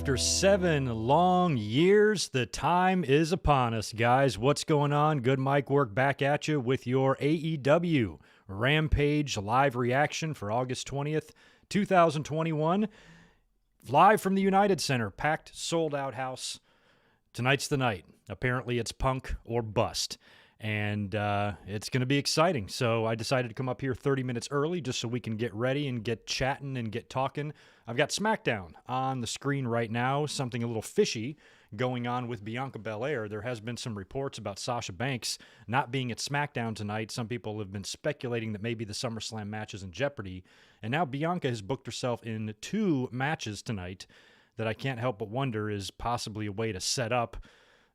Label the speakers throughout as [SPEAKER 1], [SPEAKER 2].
[SPEAKER 1] After 7 long years, the time is upon us, guys. What's going on? Good mic work back at you with your AEW Rampage live reaction for August 20th, 2021. Live from the United Center, packed, sold-out house. Tonight's the night. Apparently it's Punk or bust. And it's going to be exciting. So I decided to come up here 30 minutes early just so we can get ready and get chatting and get talking. I've got SmackDown on the screen right now, something a little fishy going on with Bianca Belair. There has been some reports about Sasha Banks not being at SmackDown tonight. Some people have been speculating that maybe the SummerSlam match is in jeopardy. And now Bianca has booked herself in 2 matches tonight that I can't help but wonder is possibly a way to set up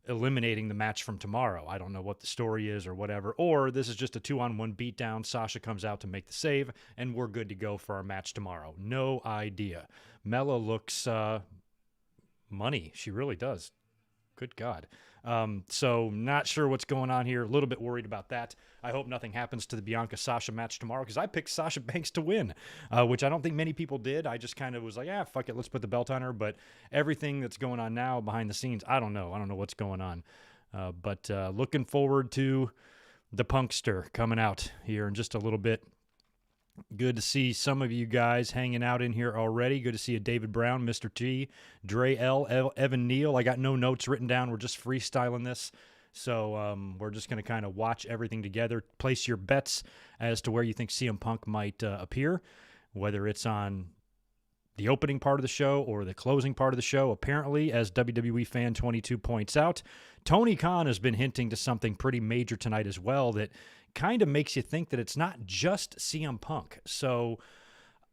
[SPEAKER 1] eliminating the match from tomorrow. I don't know what the story is or whatever. Or this is just a 2-on-1 beatdown. Sasha comes out to make the save, and we're good to go for our match tomorrow. No idea. Mella looks money. She really does. Good God. So not sure what's going on here. A little bit worried about that. I hope nothing happens to the Bianca-Sasha match tomorrow because I picked Sasha Banks to win, which I don't think many people did. I just kind of was like, fuck it, let's put the belt on her. But everything that's going on now behind the scenes, I don't know. I don't know what's going on. But looking forward to the Punkster coming out here in just a little bit. Good to see some of you guys hanging out in here already. Good to see a David Brown, Mr. T, Dre L, Evan Neal. I got no notes written down. We're just freestyling this. So we're just going to kind of watch everything together. Place your bets as to where you think CM Punk might appear, whether it's on the opening part of the show or the closing part of the show. Apparently, as WWE Fan 22 points out, Tony Khan has been hinting to something pretty major tonight as well that kind of makes you think that it's not just CM Punk. So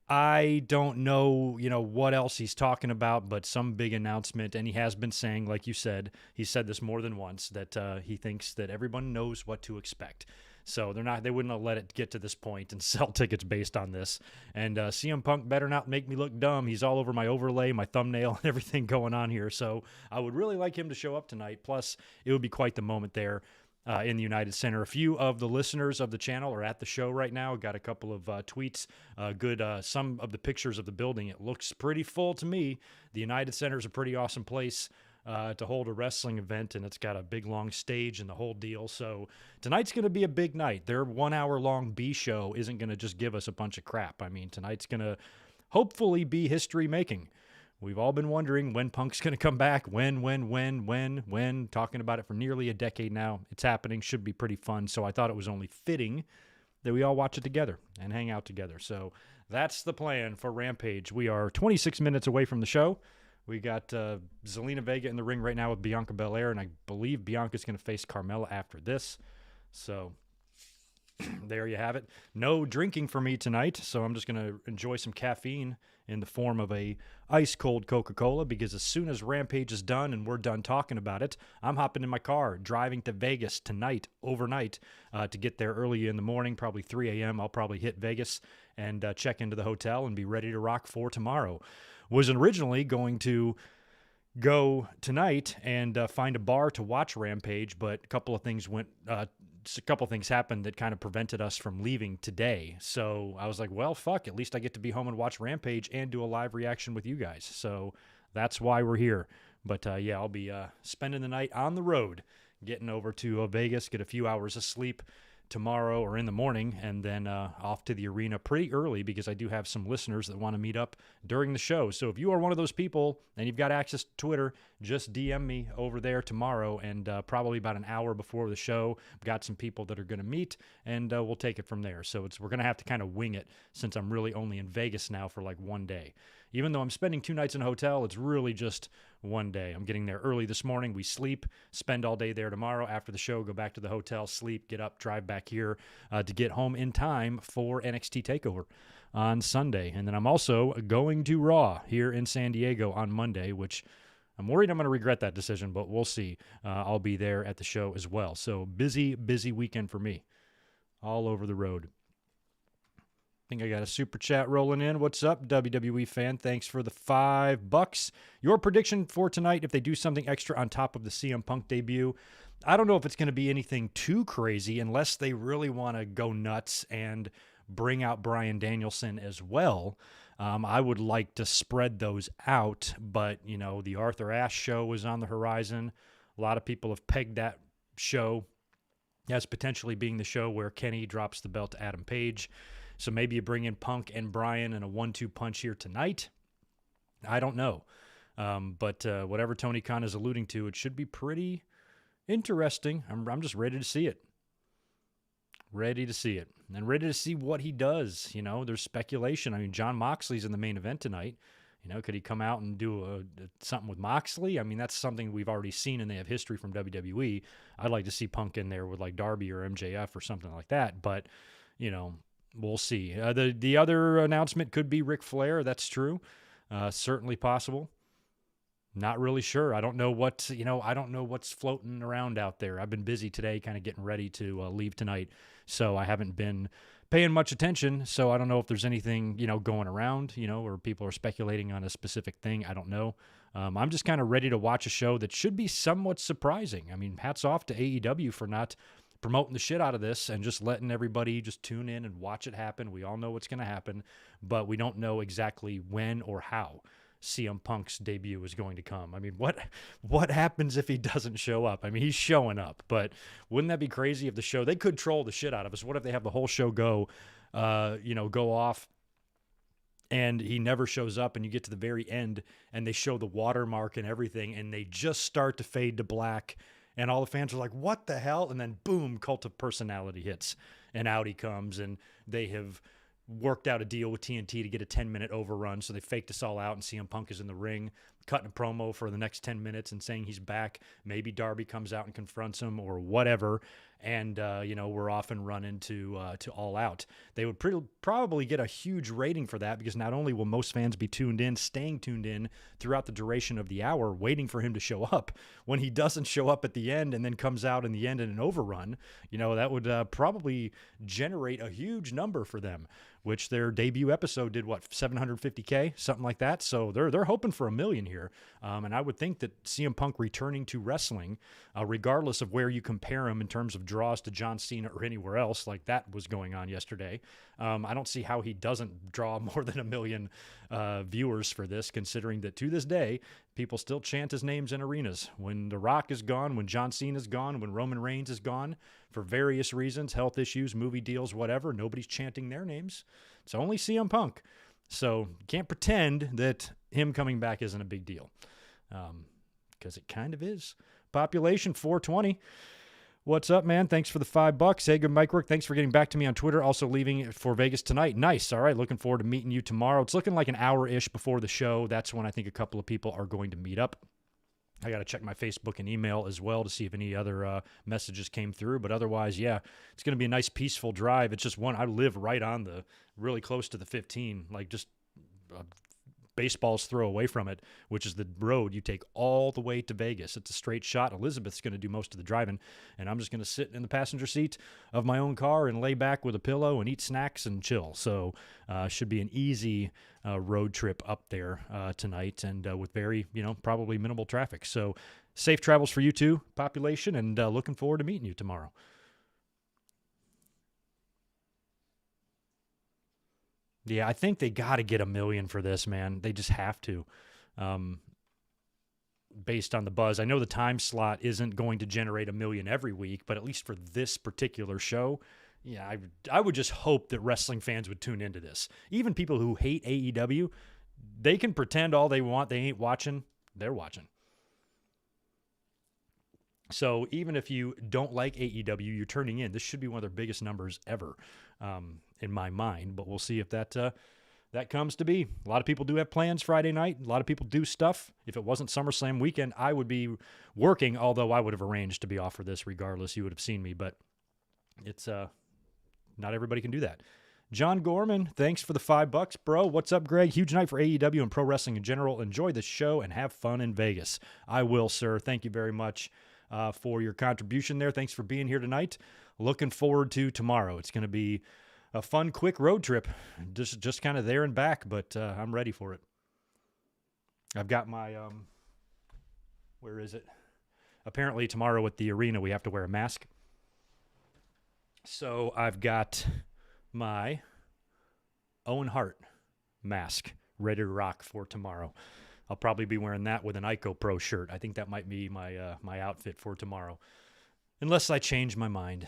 [SPEAKER 1] I don't know, what else he's talking about, but some big announcement. And he has been saying, like you said, he said this more than once, that he thinks that everyone knows what to expect. So they wouldn't have let it get to this point and sell tickets based on this. And CM Punk better not make me look dumb. He's all over my overlay, my thumbnail, and everything going on here. So I would really like him to show up tonight. Plus, it would be quite the moment there in the United Center. A few of the listeners of the channel are at the show right now. Got a couple of tweets. Some of the pictures of the building. It looks pretty full to me. The United Center is a pretty awesome place to hold a wrestling event, and it's got a big long stage and the whole deal. So tonight's going to be a big night. Their 1 hour long B show isn't going to just give us a bunch of crap. I mean, tonight's going to hopefully be history making. We've all been wondering when Punk's going to come back. When, talking about it for nearly a decade now. It's happening. Should be pretty fun. So I thought it was only fitting that we all watch it together and hang out together. So that's the plan for Rampage. We are 26 minutes away from the show. We got Zelina Vega in the ring right now with Bianca Belair, and I believe Bianca's going to face Carmella after this. So there you have it. No drinking for me tonight, so I'm just going to enjoy some caffeine in the form of a ice-cold Coca-Cola, because as soon as Rampage is done and we're done talking about it, I'm hopping in my car, driving to Vegas tonight, overnight, to get there early in the morning, probably 3 a.m. I'll probably hit Vegas and check into the hotel and be ready to rock for tomorrow. Was originally going to go tonight and find a bar to watch Rampage, but a couple of things happened that kind of prevented us from leaving today. So I was like, well, fuck, at least I get to be home and watch Rampage and do a live reaction with you guys. So that's why we're here. But I'll be spending the night on the road, getting over to Vegas, get a few hours of sleep tomorrow or in the morning, and then off to the arena pretty early, because I do have some listeners that want to meet up during the show. So if you are one of those people and you've got access to Twitter, just DM me over there tomorrow, and probably about an hour before the show. I've got some people that are going to meet, and we'll take it from there. So we're going to have to kind of wing it, since I'm really only in Vegas now for like one day. Even though I'm spending 2 nights in a hotel, it's really just one day. I'm getting there early this morning. We sleep, spend all day there tomorrow. After the show, go back to the hotel, sleep, get up, drive back here to get home in time for NXT TakeOver on Sunday. And then I'm also going to Raw here in San Diego on Monday, which I'm worried I'm going to regret that decision, but we'll see. I'll be there at the show as well. So busy weekend for me. All over the road. I think I got a super chat rolling in. What's up, WWE fan? Thanks for the $5. Your prediction for tonight, if they do something extra on top of the CM Punk debut, I don't know if it's going to be anything too crazy, unless they really want to go nuts and bring out Bryan Danielson as well. I would like to spread those out, but, the Arthur Ashe show is on the horizon. A lot of people have pegged that show as potentially being the show where Kenny drops the belt to Adam Page. So maybe you bring in Punk and Bryan in a 1-2 punch here tonight. I don't know. But whatever Tony Khan is alluding to, it should be pretty interesting. I'm just ready to see it. Ready to see it. And ready to see what he does. There's speculation. I mean, Jon Moxley's in the main event tonight. Could he come out and do something with Moxley? I mean, that's something we've already seen, and they have history from WWE. I'd like to see Punk in there with like Darby or MJF or something like that. But, we'll see. The other announcement could be Ric Flair. That's true. Certainly possible. Not really sure. I don't know what's floating around out there. I've been busy today kind of getting ready to leave tonight, so I haven't been paying much attention, so I don't know if there's anything, going around, or people are speculating on a specific thing. I don't know. I'm just kind of ready to watch a show that should be somewhat surprising. I mean, hats off to AEW for not promoting the shit out of this and just letting everybody just tune in and watch it happen. We all know what's going to happen, but we don't know exactly when or how CM Punk's debut is going to come. I mean, what happens if he doesn't show up? I mean, he's showing up, but wouldn't that be crazy if the show, they could troll the shit out of us. What if they have the whole show go off and he never shows up and you get to the very end and they show the watermark and everything and they just start to fade to black and all the fans are like, what the hell? And then boom, Cult of Personality hits and out he comes and they have worked out a deal with TNT to get a 10-minute overrun, so they faked us all out, and CM Punk is in the ring, cutting a promo for the next 10 minutes and saying he's back. Maybe Darby comes out and confronts him or whatever, and, we're off and running to All Out. They would probably get a huge rating for that because not only will most fans be staying tuned in throughout the duration of the hour, waiting for him to show up. When he doesn't show up at the end and then comes out in the end in an overrun, that would probably generate a huge number for them, which their debut episode did, 750K, something like that. So they're hoping for 1 million here. And I would think that CM Punk returning to wrestling, regardless of where you compare him in terms of draws to John Cena or anywhere else, like that was going on yesterday. I don't see how he doesn't draw more than 1 million viewers for this, considering that to this day, people still chant his names in arenas. When The Rock is gone, when John Cena is gone, when Roman Reigns is gone, for various reasons, health issues, movie deals, whatever, nobody's chanting their names. It's only CM Punk. So you can't pretend that him coming back isn't a big deal, because it kind of is. Population 420. What's up, man? Thanks for the $5. Hey, good Mike Work. Thanks for getting back to me on Twitter. Also leaving for Vegas tonight. Nice. All right. Looking forward to meeting you tomorrow. It's looking like an hour-ish before the show. That's when I think a couple of people are going to meet up. I got to check my Facebook and email as well to see if any other messages came through. But otherwise, yeah, it's going to be a nice, peaceful drive. It's just I live right on really close to the 15, like just baseball's throw away from it, which is the road you take all the way to Vegas. It's a straight shot. Elizabeth's going to do most of the driving, and I'm just going to sit in the passenger seat of my own car and lay back with a pillow and eat snacks and chill. So should be an easy road trip up there tonight, and with very, probably minimal traffic. So safe travels for you too, population, and looking forward to meeting you tomorrow. Yeah, I think they got to get 1 million for this, man. They just have to, based on the buzz. I know the time slot isn't going to generate 1 million every week, but at least for this particular show, yeah, I would just hope that wrestling fans would tune into this. Even people who hate AEW, they can pretend all they want. They ain't watching. They're watching. So even if you don't like AEW, you're turning in. This should be one of their biggest numbers ever, in my mind. But we'll see if that comes to be. A lot of people do have plans Friday night. A lot of people do stuff. If it wasn't SummerSlam weekend, I would be working, although I would have arranged to be off for this regardless. You would have seen me, but it's not everybody can do that. John Gorman, thanks for the $5, bro. What's up, Greg? Huge night for AEW and pro wrestling in general. Enjoy the show and have fun in Vegas. I will, sir. Thank you very much for your contribution there. Thanks for being here tonight. Looking forward to tomorrow. It's going to be a fun, quick road trip. Just kind of there and back, but I'm ready for it. I've got my, where is it? Apparently tomorrow at the arena, we have to wear a mask. So I've got my Owen Hart mask ready to rock for tomorrow. I'll probably be wearing that with an Ico Pro shirt. I think that might be my outfit for tomorrow, unless I change my mind.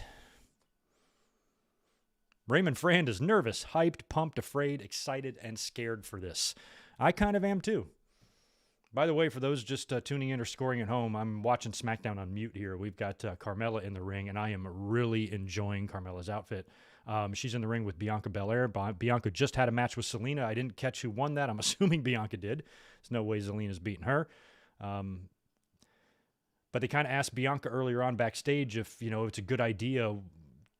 [SPEAKER 1] Raymond Frand is nervous, hyped, pumped, afraid, excited, and scared for this. I kind of am too. By the way, for those just tuning in or scoring at home, I'm watching SmackDown on mute here. We've got Carmella in the ring, and I am really enjoying Carmella's outfit. She's in the ring with Bianca Belair. Bianca just had a match with Selena. I didn't catch who won that. I'm assuming Bianca did. There's no way Zelina's beating her. But they kind of asked Bianca earlier on backstage if, it's a good idea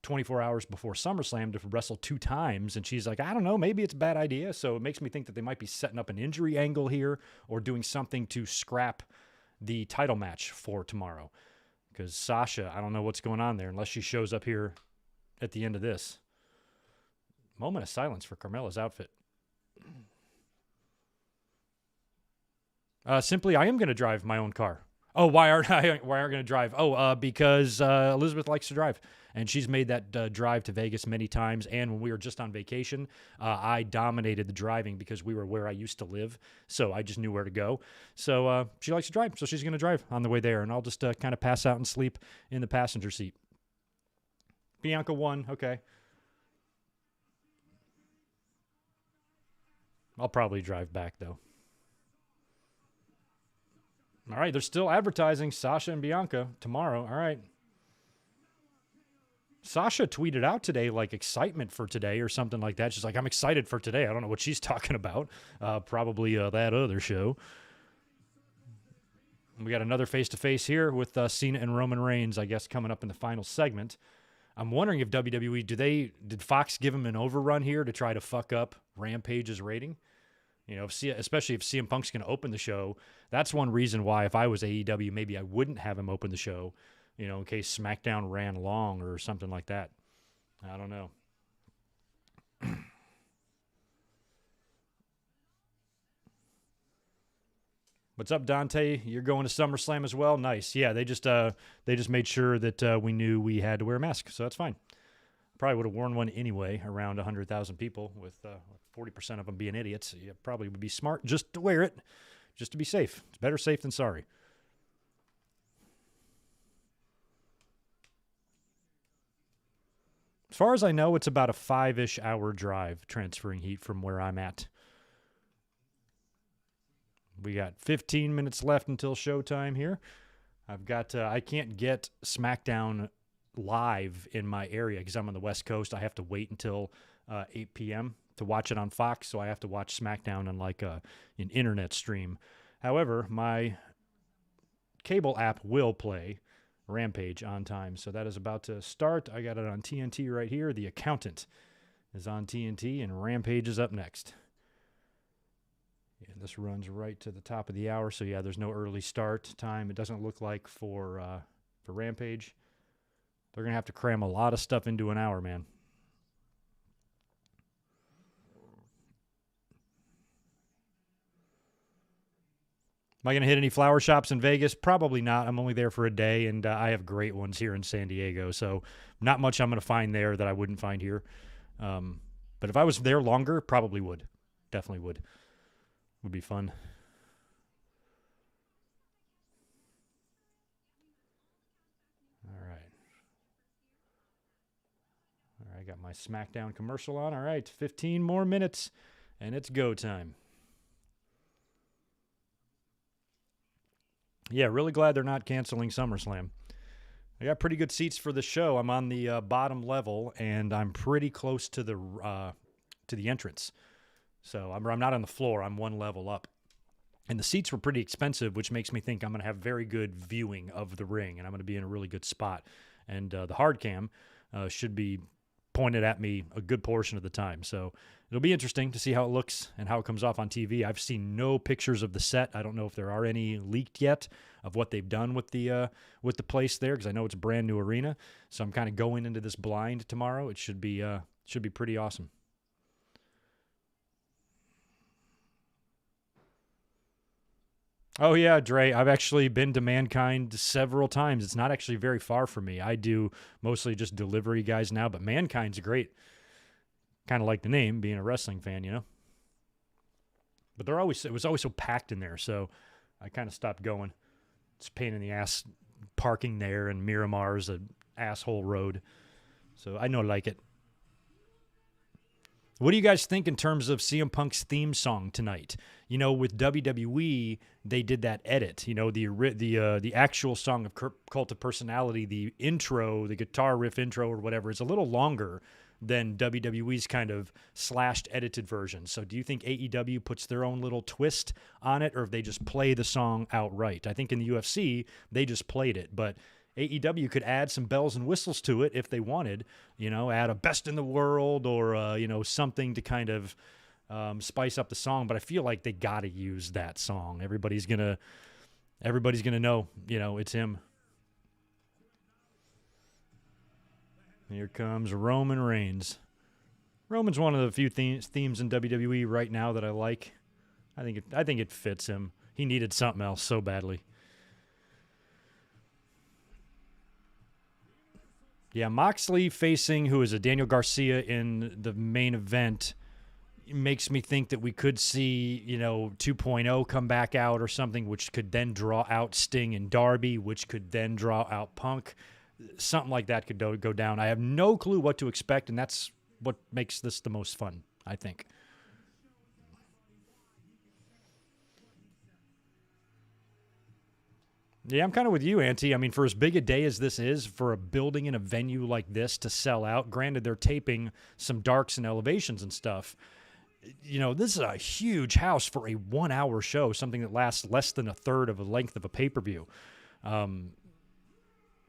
[SPEAKER 1] 24 hours before SummerSlam to wrestle 2 times. And she's like, I don't know, maybe it's a bad idea. So it makes me think that they might be setting up an injury angle here or doing something to scrap the title match for tomorrow. Because Sasha, I don't know what's going on there unless she shows up here at the end of this. Moment of silence for Carmella's outfit. Simply, I am going to drive my own car. Oh, why aren't I going to drive? Oh, because Elizabeth likes to drive. And she's made that drive to Vegas many times. And when we were just on vacation, I dominated the driving because we were where I used to live. So I just knew where to go. So she likes to drive. So she's going to drive on the way there. And I'll just kind of pass out and sleep in the passenger seat. Bianca won. Okay. I'll probably drive back, though. All right. They're still advertising Sasha and Bianca tomorrow. All right. Sasha tweeted out today, excitement for today or something like that. She's like, I'm excited for today. I don't know what she's talking about. Probably that other show. We got another face-to-face here with Cena and Roman Reigns, I guess, coming up in the final segment. I'm wondering if WWE, did Fox give him an overrun here to try to fuck up Rampage's rating? Especially if CM Punk's going to open the show. That's one reason why if I was AEW, maybe I wouldn't have him open the show. In case SmackDown ran long or something like that. I don't know. What's up, Dante? You're going to SummerSlam as well? Nice. Yeah, they just made sure that we knew we had to wear a mask, so that's fine. Probably would have worn one anyway around 100,000 people with 40% of them being idiots. You probably would be smart just to wear it, just to be safe. It's better safe than sorry. As far as I know, it's about a 5-ish hour drive transferring heat from where I'm at. We got 15 minutes left until showtime here. I can't get SmackDown live in my area because I'm on the West Coast. I have to wait until 8 p.m. to watch it on Fox, so I have to watch SmackDown on an internet stream. However, my cable app will play Rampage on time. So that is about to start. I got it on TNT right here. The Accountant is on TNT, and Rampage is up next. And this runs right to the top of the hour. So, yeah, there's no early start time. It doesn't look like for Rampage. They're going to have to cram a lot of stuff into an hour, man. Am I going to hit any flower shops in Vegas? Probably not. I'm only there for a day, and I have great ones here in San Diego. So not much I'm going to find there that I wouldn't find here. But if I was there longer, probably would. Definitely would. Would be fun. All right. I got my SmackDown commercial on. All right, 15 more minutes, and it's go time. Yeah, really glad they're not canceling SummerSlam. I got pretty good seats for the show. I'm on the bottom level, and I'm pretty close to the entrance. So I'm not on the floor. I'm one level up. And the seats were pretty expensive, which makes me think I'm going to have very good viewing of the ring, and I'm going to be in a really good spot. And the hard cam should be pointed at me a good portion of the time. So it'll be interesting to see how it looks and how it comes off on TV. I've seen no pictures of the set. I don't know if there are any leaked yet of what they've done with the place there, because I know it's a brand new arena. So I'm kind of going into this blind tomorrow. It should be pretty awesome. Oh, yeah, Dre, I've actually been to Mankind several times. It's not actually very far from me. I do mostly just delivery guys now, but Mankind's great. Kind of like the name, being a wrestling fan, you know? But it was always so packed in there, so I kind of stopped going. It's a pain in the ass parking there, and Miramar's an asshole road. So I don't like it. What do you guys think in terms of CM Punk's theme song tonight? You know, with WWE, they did that edit. You know, the actual song of Cult of Personality, the intro, the guitar riff intro or whatever, is a little longer than WWE's kind of slashed edited version. So do you think AEW puts their own little twist on it, or if they just play the song outright? I think in the UFC, they just played it, but AEW could add some bells and whistles to it if they wanted, you know, add a best in the world or, you know, something to kind of spice up the song. But I feel like they got to use that song. Everybody's going to know, you know, it's him. Here comes Roman Reigns. Roman's one of the few themes in WWE right now that I like. I think it fits him. He needed something else so badly. Yeah, Moxley facing who is a Daniel Garcia in the main event makes me think that we could see, you know, 2.0 come back out or something, which could then draw out Sting and Darby, which could then draw out Punk. Something like that could go down. I have no clue what to expect, and that's what makes this the most fun, I think. Yeah, I'm kind of with you, Auntie. I mean, for as big a day as this is, for a building in a venue like this to sell out, granted they're taping some darks and elevations and stuff, you know, this is a huge house for a 1-hour show, something that lasts less than a third of the length of a pay-per-view.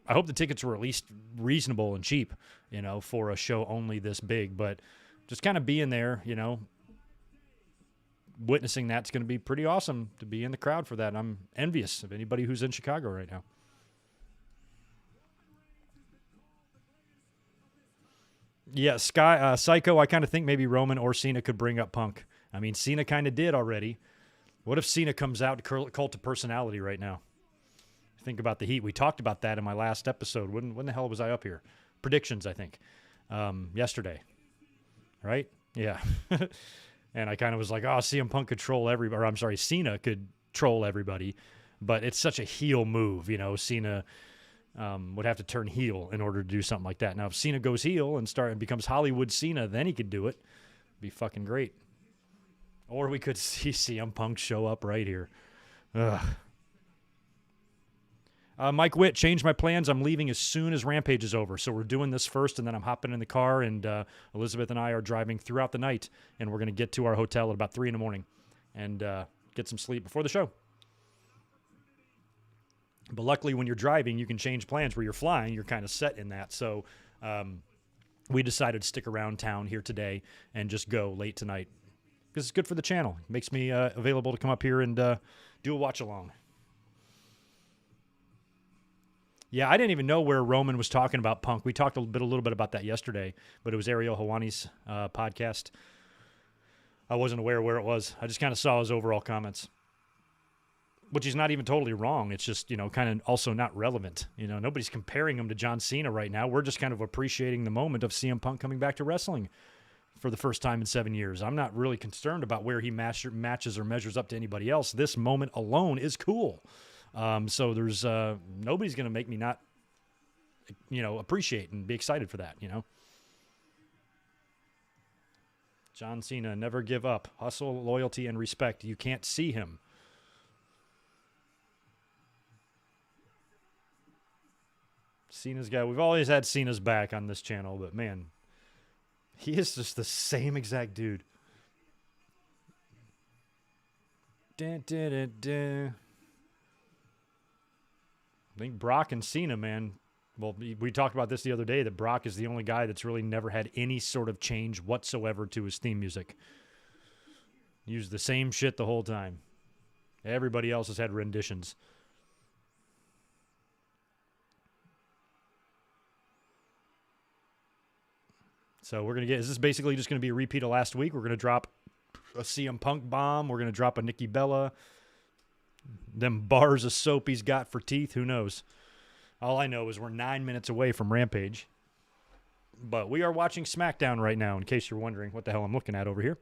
[SPEAKER 1] I hope the tickets were at least reasonable and cheap, you know, for a show only this big. But just kind of being there, you know, witnessing that's going to be pretty awesome to be in the crowd for that. I'm envious of anybody who's in Chicago right now. Yeah, Psycho, I kind of think maybe Roman or Cena could bring up Punk. I mean, Cena kind of did already. What if Cena comes out to Cult of Personality right now? Think about the heat. We talked about that in my last episode. When the hell was I up here? Predictions, I think. Yesterday. Right? Yeah. And I kind of was like, oh, CM Punk could troll everybody. Or I'm sorry, Cena could troll everybody. But it's such a heel move. You know, Cena would have to turn heel in order to do something like that. Now, if Cena goes heel and becomes Hollywood Cena, then he could do it. Be fucking great. Or we could see CM Punk show up right here. Ugh. Mike Witt, changed my plans. I'm leaving as soon as Rampage is over. So we're doing this first, and then I'm hopping in the car, and Elizabeth and I are driving throughout the night, and we're going to get to our hotel at about 3 in the morning and get some sleep before the show. But luckily, when you're driving, you can change plans. Where you're flying, you're kind of set in that. So we decided to stick around town here today and just go late tonight because it's good for the channel. It makes me available to come up here and do a watch-along. Yeah, I didn't even know where Roman was talking about Punk. We talked a little bit about that yesterday, but it was Ariel Helwani's podcast. I wasn't aware where it was. I just kind of saw his overall comments, which is not even totally wrong. It's just, you know, kind of also not relevant. You know, nobody's comparing him to John Cena right now. We're just kind of appreciating the moment of CM Punk coming back to wrestling for the first time in 7 years. I'm not really concerned about where he matches or measures up to anybody else. This moment alone is cool. So there's nobody's going to make me not, you know, appreciate and be excited for that, you know. John Cena, never give up. Hustle, loyalty, and respect. You can't see him. Cena's guy. We've always had Cena's back on this channel, but man, he is just the same exact dude. Dun, dun, dun, dun. I think Brock and Cena, man, well, we talked about this the other day, that Brock is the only guy that's really never had any sort of change whatsoever to his theme music. Used the same shit the whole time. Everybody else has had renditions. So we're going to is this basically just going to be a repeat of last week? We're going to drop a CM Punk bomb. We're going to drop a Nikki Bella. Them bars of soap he's got for teeth, who knows? All I know is we're 9 minutes away from Rampage. But we are watching SmackDown right now, in case you're wondering what the hell I'm looking at over here.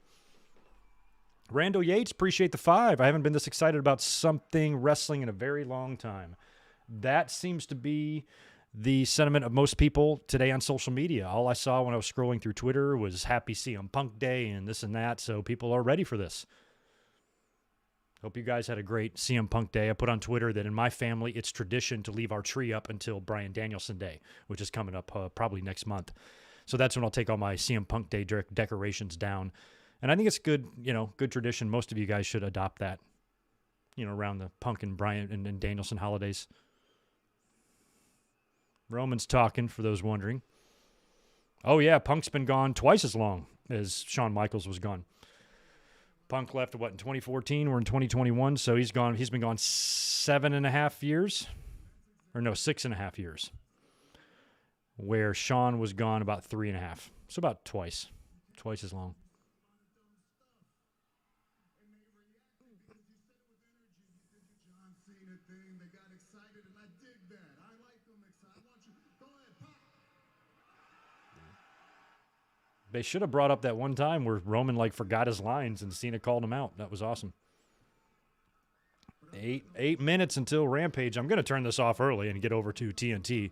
[SPEAKER 1] Randall Yates, appreciate the 5. I haven't been this excited about something wrestling in a very long time. That seems to be the sentiment of most people today on social media. All I saw when I was scrolling through Twitter was happy CM Punk Day and this and that, so people are ready for this. Hope you guys had a great CM Punk Day. I put on Twitter that in my family, it's tradition to leave our tree up until Bryan Danielson Day, which is coming up probably next month. So that's when I'll take all my CM Punk Day decorations down. And I think it's good, good tradition. Most of you guys should adopt that, around the Punk and Bryan and Danielson holidays. Roman's talking, for those wondering. Oh, yeah, Punk's been gone twice as long as Shawn Michaels was gone. Punk left, in 2014? We're in 2021, so he's been gone 7.5 years. Or no, 6.5 years. Where Shawn was gone about 3.5. So about twice as long. They should have brought up that one time where Roman forgot his lines and Cena called him out. That was awesome. 8 minutes until Rampage. I'm going to turn this off early and get over to TNT.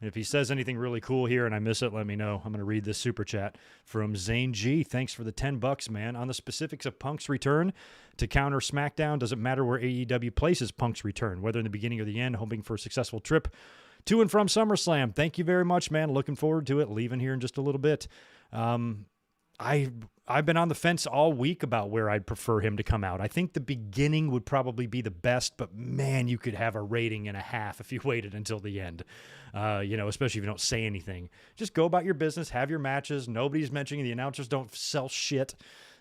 [SPEAKER 1] If he says anything really cool here and I miss it, let me know. I'm going to read this super chat from Zane G. Thanks for the $10, man. On the specifics of Punk's return to counter SmackDown, does it matter where AEW places Punk's return, whether in the beginning or the end, hoping for a successful trip to and from SummerSlam? Thank you very much, man. Looking forward to it. Leaving here in just a little bit. I've been on the fence all week about where I'd prefer him to come out. I think the beginning would probably be the best, but man, you could have a rating and a half if you waited until the end. Especially if you don't say anything. Just go about your business, have your matches. Nobody's mentioning, the announcers don't sell shit.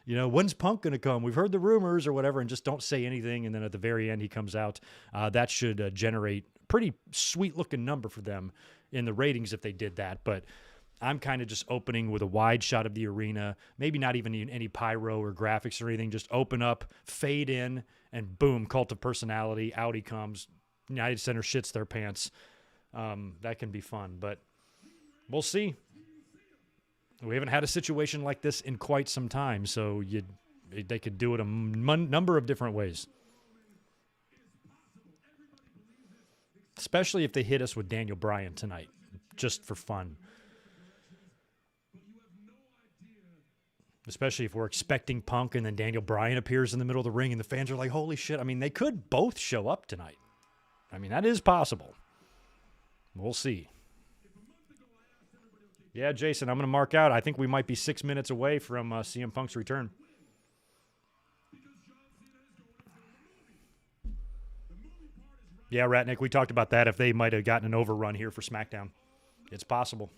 [SPEAKER 1] When's Punk going to come? We've heard the rumors or whatever, and just don't say anything. And then at the very end, he comes out. That should generate pretty sweet-looking number for them in the ratings if they did that. But I'm kind of just opening with a wide shot of the arena, maybe not even any pyro or graphics or anything. Just open up, fade in, and boom, cult of personality. Out he comes. United Center shits their pants. That can be fun, but we'll see. We haven't had a situation like this in quite some time, so they could do it a number of different ways. Especially if they hit us with Daniel Bryan tonight, just for fun. Especially if we're expecting Punk and then Daniel Bryan appears in the middle of the ring and the fans are like, holy shit. I mean, they could both show up tonight. I mean, that is possible. We'll see. Yeah, Jason, I'm going to mark out. I think we might be 6 minutes away from CM Punk's return. Yeah, Ratnick, we talked about that, if they might have gotten an overrun here for SmackDown. It's possible.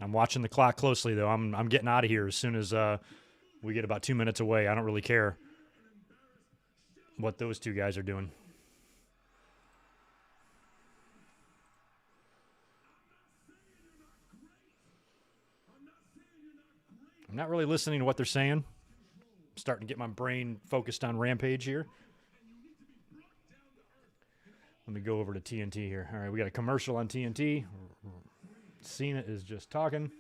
[SPEAKER 1] I'm watching the clock closely, though. I'm getting out of here as soon as we get about 2 minutes away. I don't really care what those two guys are doing. I'm not really listening to what they're saying. I'm starting to get my brain focused on Rampage here. Let me go over to TNT here. All right, we got a commercial on TNT. Cena is just talking.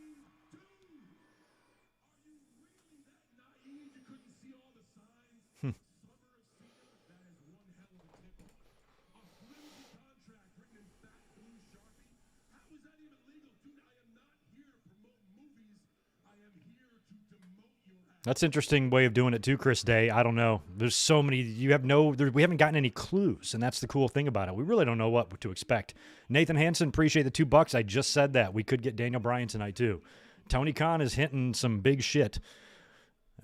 [SPEAKER 1] That's an interesting way of doing it too, Chris Day. I don't know. There's so many. We haven't gotten any clues, and that's the cool thing about it. We really don't know what to expect. Nathan Hansen, appreciate the $2. I just said that. We could get Daniel Bryan tonight too. Tony Khan is hinting some big shit,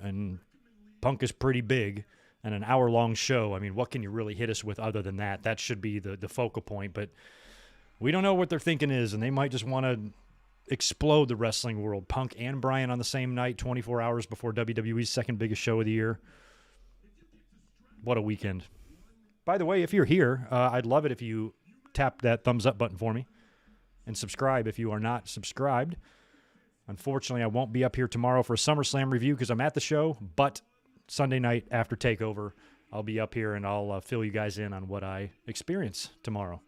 [SPEAKER 1] and Punk is pretty big, and an hour-long show. I mean, what can you really hit us with other than that? That should be the focal point, but we don't know what their thinking is, and they might just want to explode the wrestling world. Punk and Bryan on the same night, 24 hours before WWE's second biggest show of the year. What a weekend. By the way, if you're here, I'd love it if you tap that thumbs up button for me and subscribe if you are not subscribed. Unfortunately, I won't be up here tomorrow for a SummerSlam review because I'm at the show, but Sunday night after TakeOver, I'll be up here and I'll fill you guys in on what I experience tomorrow.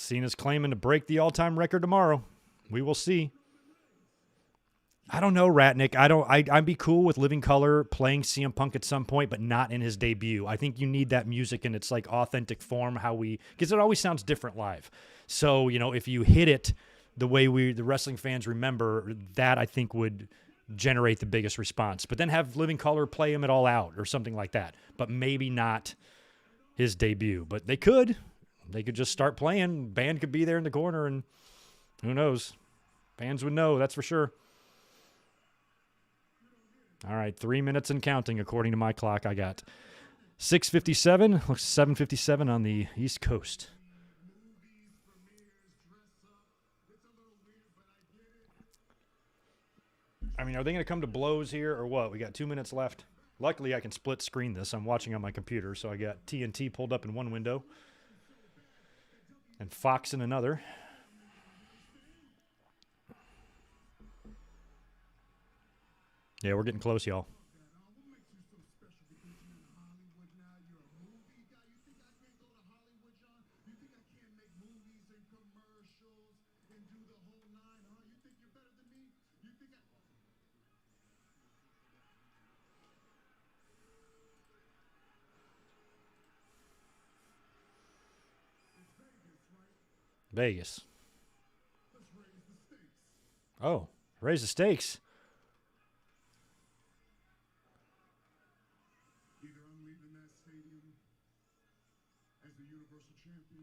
[SPEAKER 1] Cena's claiming to break the all-time record tomorrow. We will see. I don't know, Ratnick. I'd be cool with Living Color playing CM Punk at some point, but not in his debut. I think you need that music in its like authentic form, because it always sounds different live. So, if you hit it the way the wrestling fans remember, that I think would generate the biggest response. But then have Living Color play him at All Out or something like that. But maybe not his debut. But they could. They could just start playing. Band could be there in the corner, and who knows? Fans would know, that's for sure. All right, 3 minutes and counting according to my clock. I got 6:57, looks 7:57 on the East Coast. I mean, are they going to come to blows here or what? We got 2 minutes left. Luckily, I can split screen this. I'm watching on my computer, so I got TNT pulled up in one window and Fox in another. Yeah, we're getting close, y'all. Vegas. Oh, raise the stakes.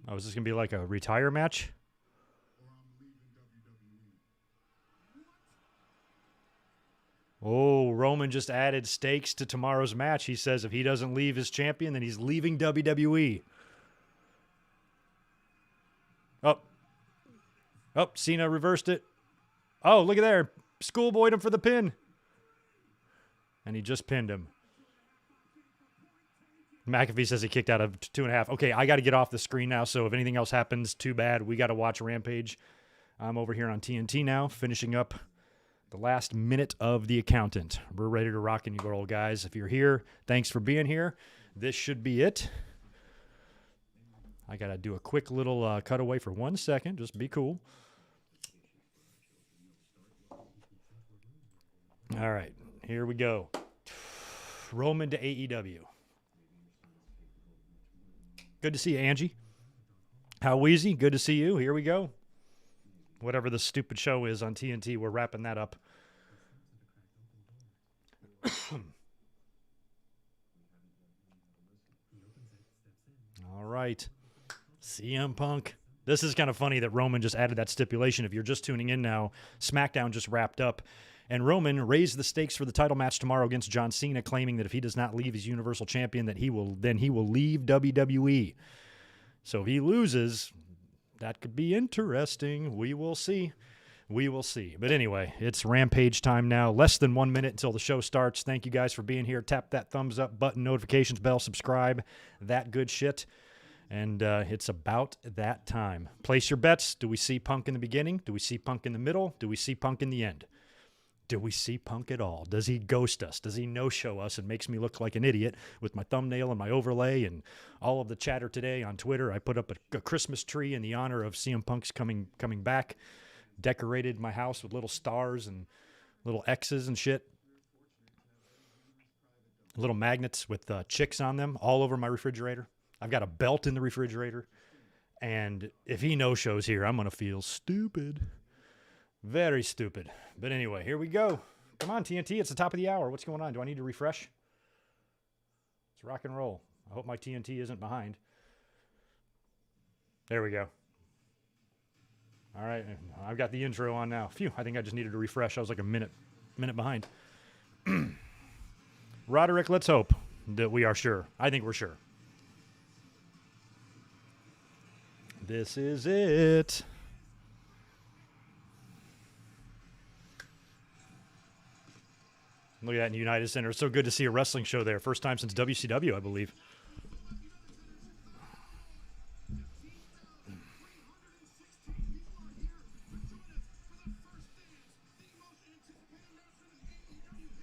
[SPEAKER 1] Oh, is this going to be like a retire match? Oh, Roman just added stakes to tomorrow's match. He says if he doesn't leave as champion, then he's leaving WWE. Oh, Cena reversed it. Oh, look at there. Schoolboyed him for the pin. And he just pinned him. McAfee says he kicked out of 2.5. Okay, I got to get off the screen now, so if anything else happens, too bad. We got to watch Rampage. I'm over here on TNT now, finishing up the last minute of The Accountant. We're ready to rock and roll, guys. If you're here, thanks for being here. This should be it. I got to do a quick little cutaway for 1 second. Just be cool. All right, here we go. Roman to AEW. Good to see you, Angie. How Wheezy? Good to see you. Here we go. Whatever the stupid show is on TNT, we're wrapping that up. All right. CM Punk. This is kind of funny that Roman just added that stipulation. If you're just tuning in now, SmackDown just wrapped up. And Roman raised the stakes for the title match tomorrow against John Cena, claiming that if he does not leave as Universal Champion, that he will leave WWE. So if he loses, that could be interesting. We will see. We will see. But anyway, it's Rampage time now. Less than 1 minute until the show starts. Thank you guys for being here. Tap that thumbs up button, notifications bell, subscribe, that good shit. And it's about that time. Place your bets. Do we see Punk in the beginning? Do we see Punk in the middle? Do we see Punk in the end? Do we see Punk at all? Does he ghost us? Does he no-show us and makes me look like an idiot with my thumbnail and my overlay and all of the chatter today on Twitter? I put up a Christmas tree in the honor of CM Punk's coming back. Decorated my house with little stars and little X's and shit. Little magnets with chicks on them all over my refrigerator. I've got a belt in the refrigerator. And if he no-shows here, I'm going to feel stupid. Very stupid. But anyway, here we go. Come on, TNT. It's the top of the hour. What's going on? Do I need to refresh? Let's rock and roll. I hope my TNT isn't behind. There we go. All right. I've got the intro on now. Phew. I think I just needed to refresh. I was like a minute behind. Roderick, let's hope that we are sure. I think we're sure. This is it. Look at that in the United Center. It's so good to see a wrestling show there. First time since WCW, I believe.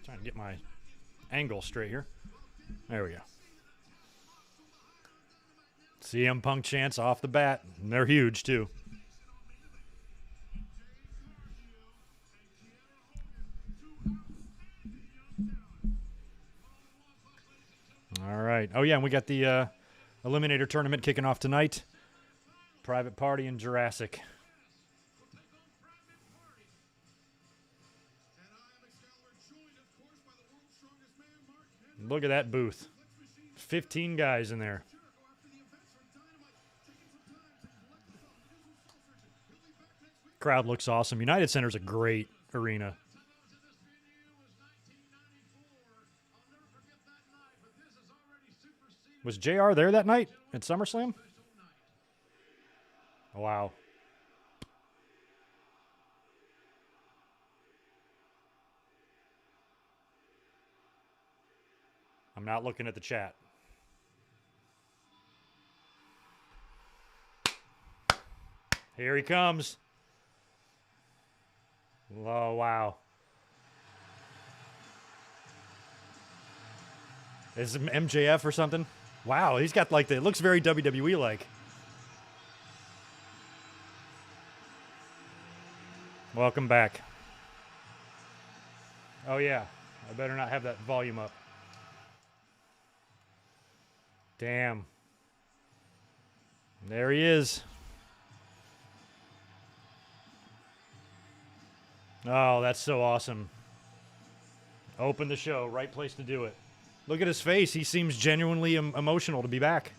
[SPEAKER 1] Trying to get my angle straight here. There we go. CM Punk chants off the bat. And they're huge, too. All right. Oh, yeah, and we got the Eliminator Tournament kicking off tonight. Private Party and Jurassic. Look at that booth. 15 guys in there. Crowd looks awesome. United Center's a great arena. Was JR there that night at SummerSlam? Wow. I'm not looking at the chat. Here he comes. Oh, wow. Is it MJF or something? Wow, he's got like it looks very WWE like. Welcome back. Oh yeah, I better not have that volume up. Damn. There he is. Oh, that's so awesome. Open the show, right place to do it. Look at his face. He seems genuinely emotional to be back.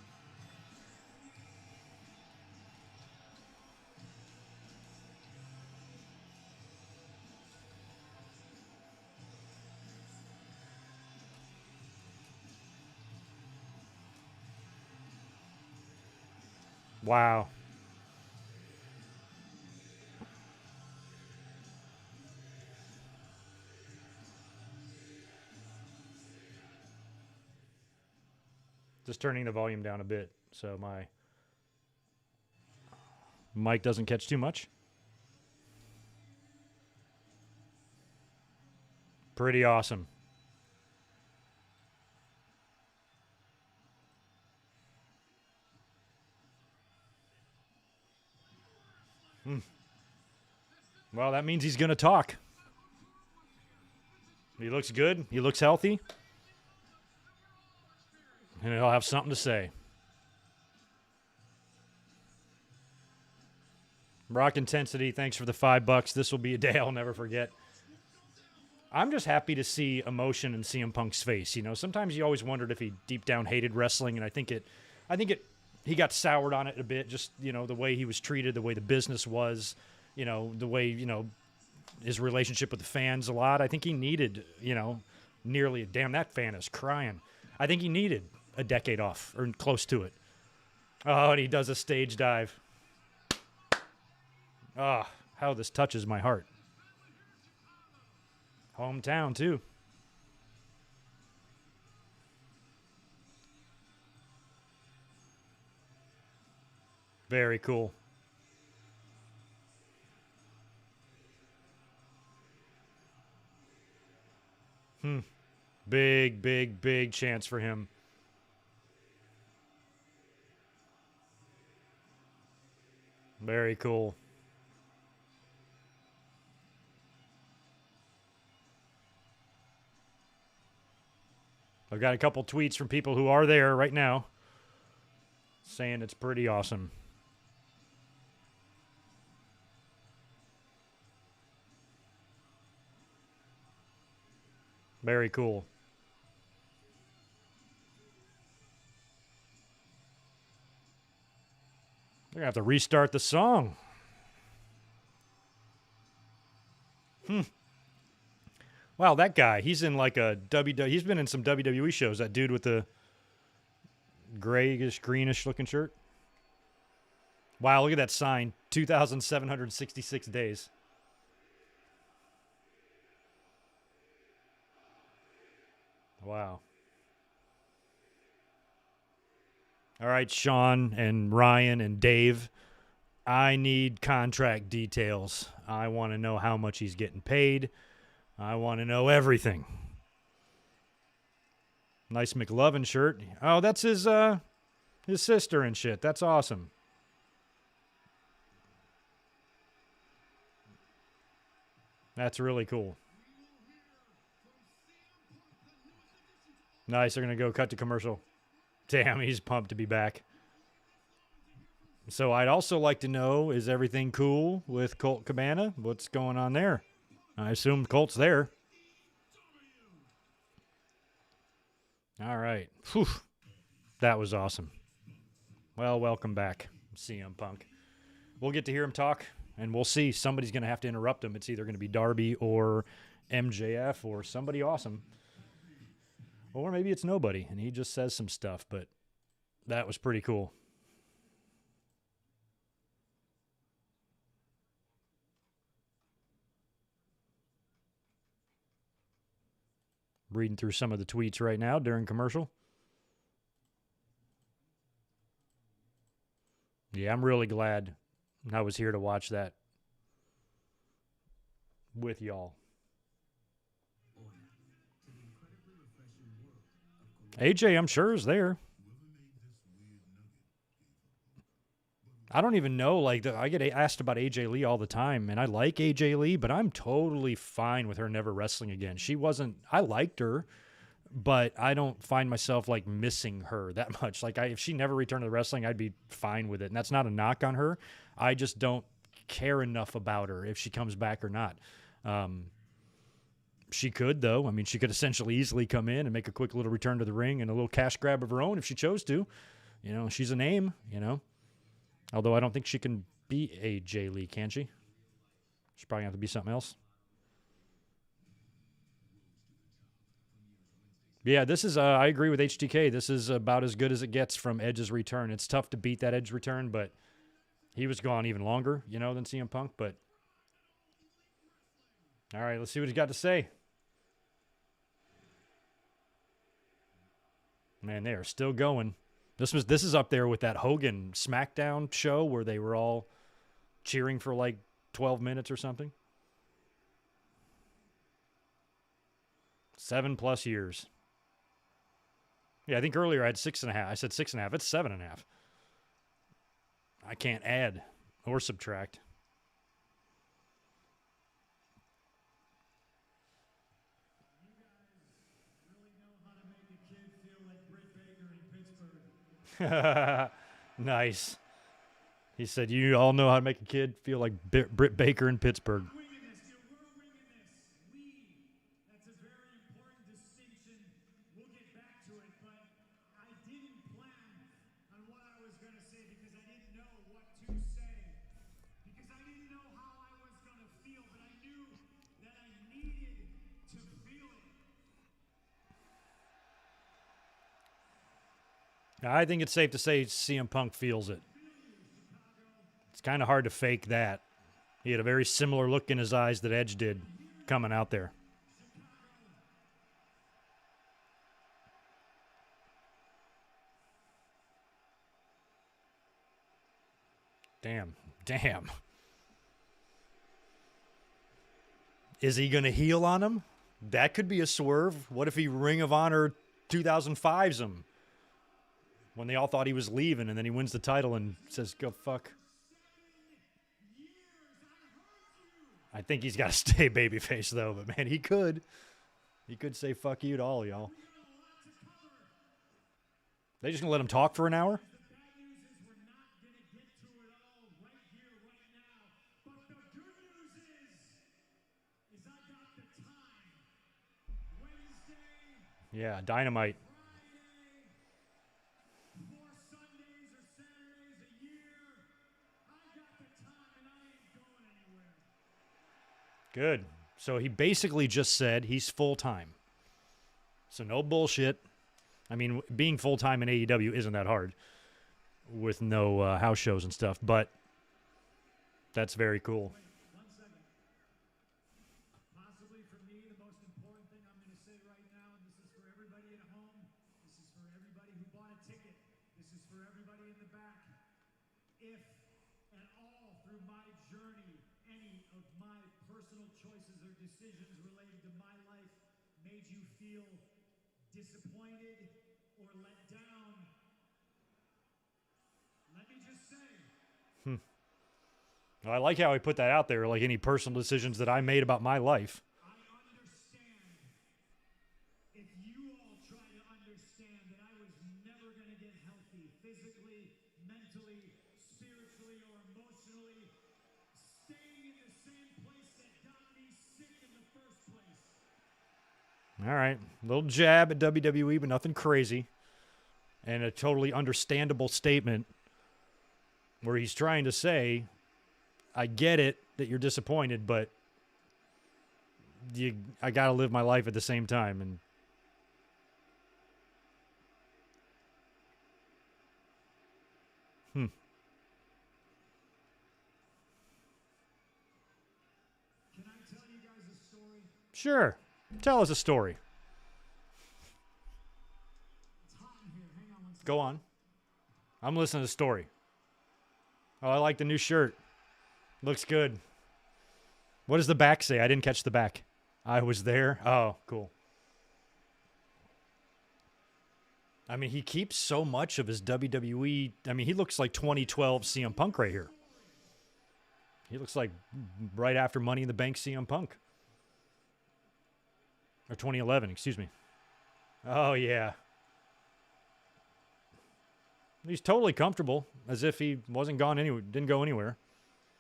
[SPEAKER 1] Wow. Just turning the volume down a bit so my mic doesn't catch too much. Pretty awesome. Well, that means he's going to talk. He looks good. He looks healthy. And he'll have something to say. Rock Intensity, thanks for the $5. This will be a day I'll never forget. I'm just happy to see emotion in CM Punk's face. You know, sometimes you always wondered if he deep down hated wrestling, and I think he got soured on it a bit, just, you know, the way he was treated, the way the business was, you know, the way, you know, his relationship with the fans a lot. I think he needed, you know, nearly, damn, that fan is crying. I think he needed a decade off, or close to it. Oh, and he does a stage dive. Ah, how this touches my heart. Hometown, too. Very cool. Big, big, big chance for him. Very cool. I've got a couple tweets from people who are there right now saying it's pretty awesome. Very cool. They're going to have to restart the song. Wow, that guy, he's in like a he's been in some WWE shows, that dude with the grayish, greenish looking shirt. Wow, look at that sign. 2,766 days. Wow. All right, Sean and Ryan and Dave, I need contract details. I want to know how much he's getting paid. I want to know everything. Nice McLovin shirt. Oh, that's his His sister and shit. That's awesome. That's really cool. Nice. They're going to go cut to commercial. Damn, he's pumped to be back. So I'd also like to know, is everything cool with Colt Cabana? What's going on there? I assume Colt's there. All right. Whew. That was awesome. Well, welcome back, CM Punk. We'll get to hear him talk, and we'll see. Somebody's going to have to interrupt him. It's either going to be Darby or MJF or somebody awesome. Or maybe it's nobody, and he just says some stuff, but that was pretty cool. Reading through some of the tweets right now during commercial. Yeah, I'm really glad I was here to watch that with y'all. AJ, I'm sure, is there. I don't even know. Like, I get asked about AJ Lee all the time, and I like AJ Lee, but I'm totally fine with her never wrestling again. She wasn't. I liked her, but I don't find myself like missing her that much. Like, if she never returned to wrestling, I'd be fine with it. And that's not a knock on her. I just don't care enough about her if she comes back or not. She could, though. I mean, she could essentially easily come in and make a quick little return to the ring and a little cash grab of her own if she chose to. You know, she's a name, you know. Although I don't think she can be AJ Lee, can she? She's probably going to have to be something else. Yeah, this is, I agree with HTK. This is about as good as it gets from Edge's return. It's tough to beat that Edge return, but he was gone even longer, you know, than CM Punk. But all right, let's see what he's got to say. Man, they are still going. This is up there with that Hogan SmackDown show where they were all cheering for like 12 minutes or something. 7+ years. Yeah, I think earlier I had 6.5. I said 6.5. It's 7.5. I can't add or subtract. Nice. He said, you all know how to make a kid feel like Britt Baker in Pittsburgh.
[SPEAKER 2] That's a very important distinction. We'll get back to it, but I didn't plan on what I was going to say because I didn't know what to say. Because I didn't know how I was going to feel, but I knew that I needed to feel it.
[SPEAKER 1] I think it's safe to say CM Punk feels it. It's kind of hard to fake that. He had a very similar look in his eyes that Edge did coming out there. Damn. Is he going to heel on him? That could be a swerve. What if he Ring of Honor 2005's him? When they all thought he was leaving, and then he wins the title and says, go fuck. I think he's got to stay babyface, though. But, man, he could. He could say fuck you to all y'all. They just going to let him talk for an hour? Yeah, Dynamite. Good. So he basically just said he's full-time. So no bullshit. I mean, being full-time in AEW isn't that hard with no house shows and stuff, but that's very cool.
[SPEAKER 2] Possibly for me, the most important thing I'm going to say right now, and this is for everybody at home, this is for everybody who bought a ticket, this is for everybody in the back. If at all through my journey, any of my personal choices or decisions related to my life made you feel disappointed or let down,
[SPEAKER 1] Well, I like how he put that out there, like any personal decisions that I made about my life.
[SPEAKER 2] I understand. If you all try to understand that I was never going to get healthy physically, mentally, spiritually, or emotionally, staying in the same place that got me sick in the first place.
[SPEAKER 1] All right. Little jab at WWE, but nothing crazy. And a totally understandable statement where he's trying to say, I get it that you're disappointed, but I got to live my life at the same time. And
[SPEAKER 2] Can I tell you guys a story?
[SPEAKER 1] Sure. Tell us a story.
[SPEAKER 2] It's hot in here. Hang on one second.
[SPEAKER 1] Go on. I'm listening to the story. Oh, I like the new shirt. Looks good. What does the back say? I didn't catch the back. I was there. Oh, cool. I mean, he keeps so much of his WWE. I mean, he looks like 2012 CM Punk right here. He looks like right after Money in the Bank CM Punk. Or 2011, excuse me. Oh, yeah. He's totally comfortable, as if he wasn't gone anywhere, didn't go anywhere.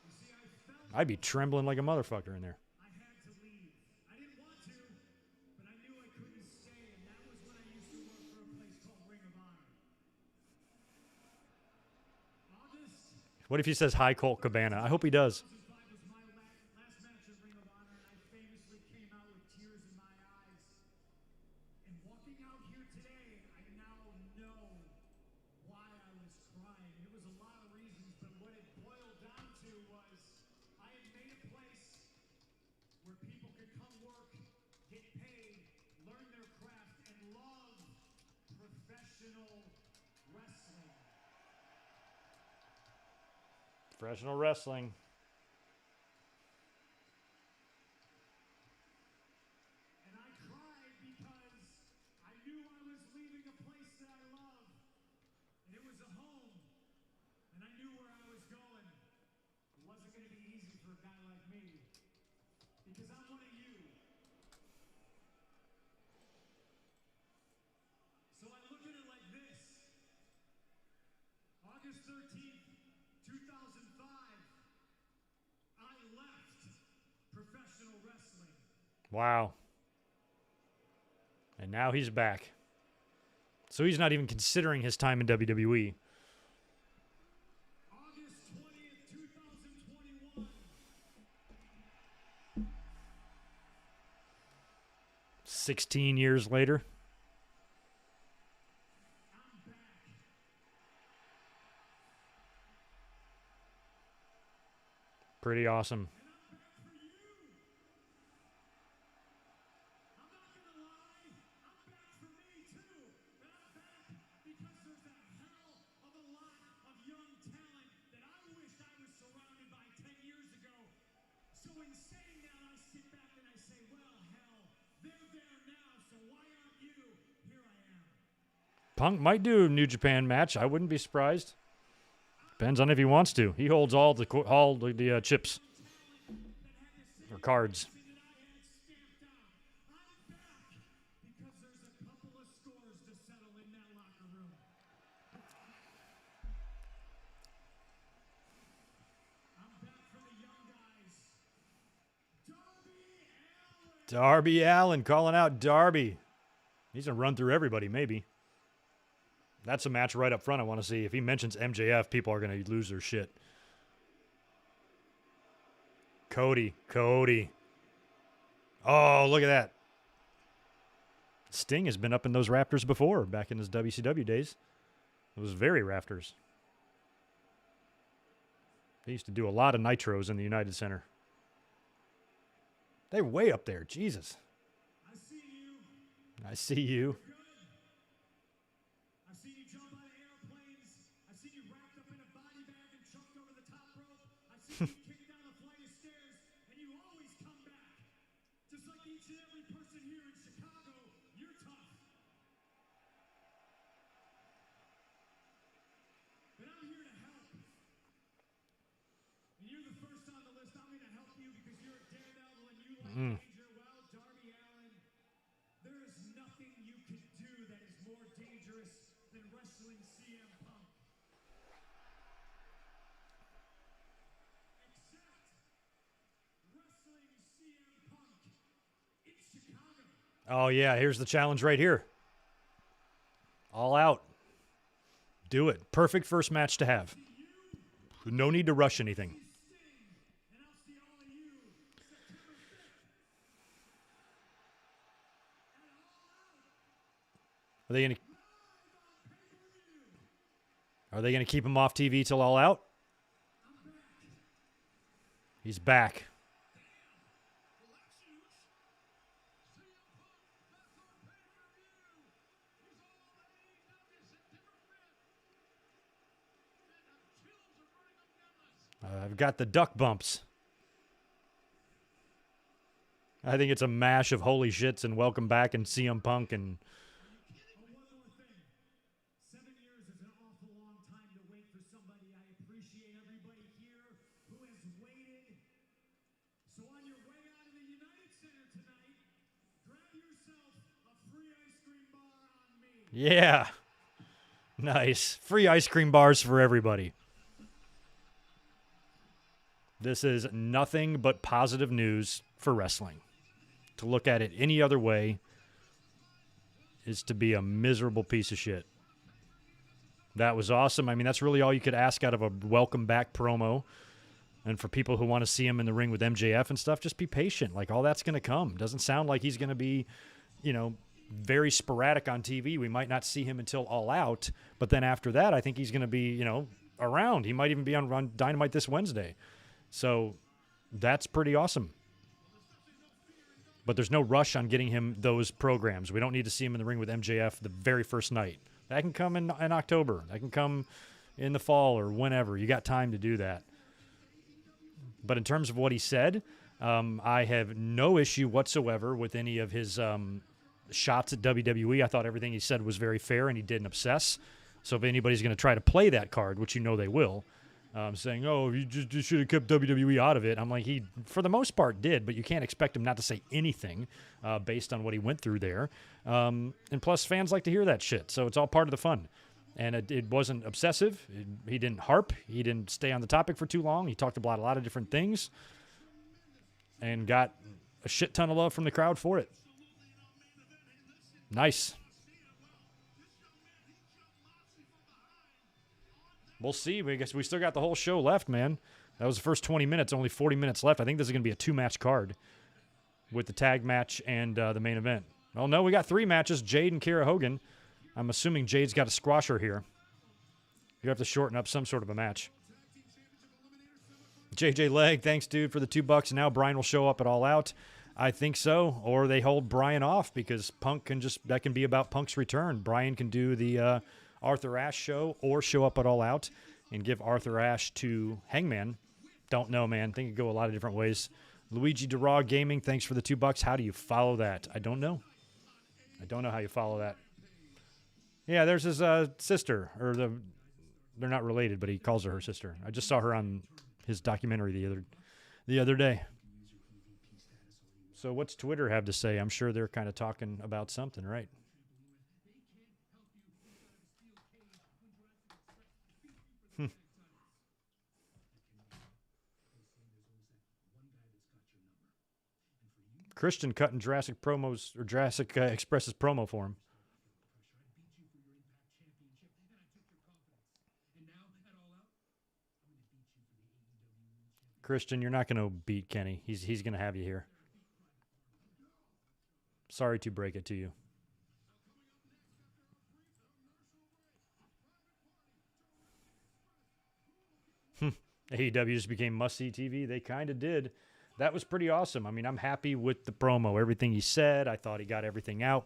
[SPEAKER 2] You see, I felt
[SPEAKER 1] I'd be trembling like a motherfucker in there.
[SPEAKER 2] I had to leave. I didn't want to, but I knew I couldn't stay, and that was when I used to work for a place called Ring of Honor. August
[SPEAKER 1] What if he says hi, Colt Cabana? I hope he does.
[SPEAKER 2] 2005 was my last match at Ring of Honor, and I famously came out with tears in my eyes. And walking out here today, I now know why I was crying. It was a lot of reasons, but what it boiled down to was I had made a place where people could come work, get paid, learn their craft, and love professional wrestling.
[SPEAKER 1] Professional wrestling.
[SPEAKER 2] And I cried because I knew I was leaving a place that I love. And it was a home. And I knew where I was going. It wasn't going to be easy for a guy like me. Because I'm one of you. So I look at it like this. August 13th, 2005, I left professional wrestling.
[SPEAKER 1] Wow. And now he's back. So he's not even considering his time in WWE.
[SPEAKER 2] August 20th, 2021.
[SPEAKER 1] 16 years later.
[SPEAKER 2] I'm back.
[SPEAKER 1] Pretty awesome.
[SPEAKER 2] And I'm back for you. I'm not going to lie. I'm back for me, too. And I'm back because there's a hell of a lot of young talent that I wished I was surrounded by 10 years ago. So in saying that, I sit back and I say, well, hell, they're there now, so why aren't you? Here I am.
[SPEAKER 1] Punk might do a New Japan match. I wouldn't be surprised. Depends on if he wants to. He holds all the chips or cards.
[SPEAKER 2] That I had stamped out. I'm back because there's a couple of scores to settle in that locker room. I'm back for the young guys. Darby Allin.
[SPEAKER 1] Darby Allin calling out Darby. He's going to run through everybody, maybe. That's a match right up front I want to see. If he mentions MJF, people are going to lose their shit. Cody. Oh, look at that. Sting has been up in those rafters before, back in his WCW days. It was very rafters. They used to do a lot of nitros in the United Center. They're way up there. Jesus.
[SPEAKER 2] I see you.
[SPEAKER 1] I see you.
[SPEAKER 2] Good. I've seen you jump out of airplanes. I've seen you wrapped up in a body bag and chucked over the top rope. I've seen you kick down a flight of stairs, and you always come back. Just like each and every person here in Chicago, you're tough. But I'm here to help. Well, Darby Allin, there is nothing you could do that is more dangerous than wrestling CM Punk. Except wrestling CM Punk in Chicago.
[SPEAKER 1] Oh, yeah, here's the challenge right here. All Out. Do it. Perfect first match to have. No need to rush anything.
[SPEAKER 2] And I'll see all of you September 5th.
[SPEAKER 1] Are they going to keep him off TV till All Out? He's back. I've got the duck bumps. I think it's a mash of holy shits and welcome back and CM Punk and
[SPEAKER 2] One more thing. 7 years is an awful long time to wait for somebody. I appreciate everybody here who has waited. So on your way out of the United Center tonight, grab yourself a free ice cream bar on me.
[SPEAKER 1] yeah. Nice. Free ice cream bars for everybody. This is nothing but positive news for wrestling. To look at it any other way is to be a miserable piece of shit. That was awesome. I mean, that's really all you could ask out of a welcome back promo. And for people who want to see him in the ring with MJF and stuff, just be patient. Like, all that's going to come. Doesn't sound like he's going to be, very sporadic on TV. We might not see him until All Out. But then after that, I think he's going to be, around. He might even be on Dynamite this Wednesday. So that's pretty awesome. But there's no rush on getting him those programs. We don't need to see him in the ring with MJF the very first night. That can come in October. That can come in the fall or whenever. You got time to do that. But in terms of what he said, I have no issue whatsoever with any of his shots at WWE. I thought everything he said was very fair, and he didn't obsess. So if anybody's going to try to play that card, which they will, saying, oh, you just should have kept WWE out of it. I'm like, he, for the most part, did, but you can't expect him not to say anything based on what he went through there. And plus, fans like to hear that shit, so it's all part of the fun. And it wasn't obsessive. He didn't harp. He didn't stay on the topic for too long. He talked about a lot of different things and got a shit ton of love from the crowd for it. Nice. We'll see. I guess we still got the whole show left, man. That was the first 20 minutes, only 40 minutes left. I think this is going to be a 2-match card with the tag match and the main event. Well, no, we got 3 matches, Jade and Kiera Hogan. I'm assuming Jade's got a squasher here. You have to shorten up some sort of a match. JJ Leg, thanks, dude, for the $2. And now Brian will show up at All Out. I think so. Or they hold Brian off because that can be about Punk's return. Brian can do the Arthur Ashe show or show up at All Out and give Arthur Ashe to Hangman. Don't know, man. I think it could go a lot of different ways. Luigi Duraw Gaming, thanks for the $2. How do you follow that? I don't know. I don't know how you follow that. Yeah, there's his sister, they're not related, but he calls her sister. I just saw her on his documentary the other day. So what's Twitter have to say? I'm sure they're kind of talking about something, right? Christian cutting Jurassic promos or Jurassic Express's promo for him. Christian, you're not going to beat Kenny. He's going to have you here. Sorry to break it to you. AEW just became must-see TV. They kind of did. That was pretty awesome. I mean, I'm happy with the promo. Everything he said, I thought he got everything out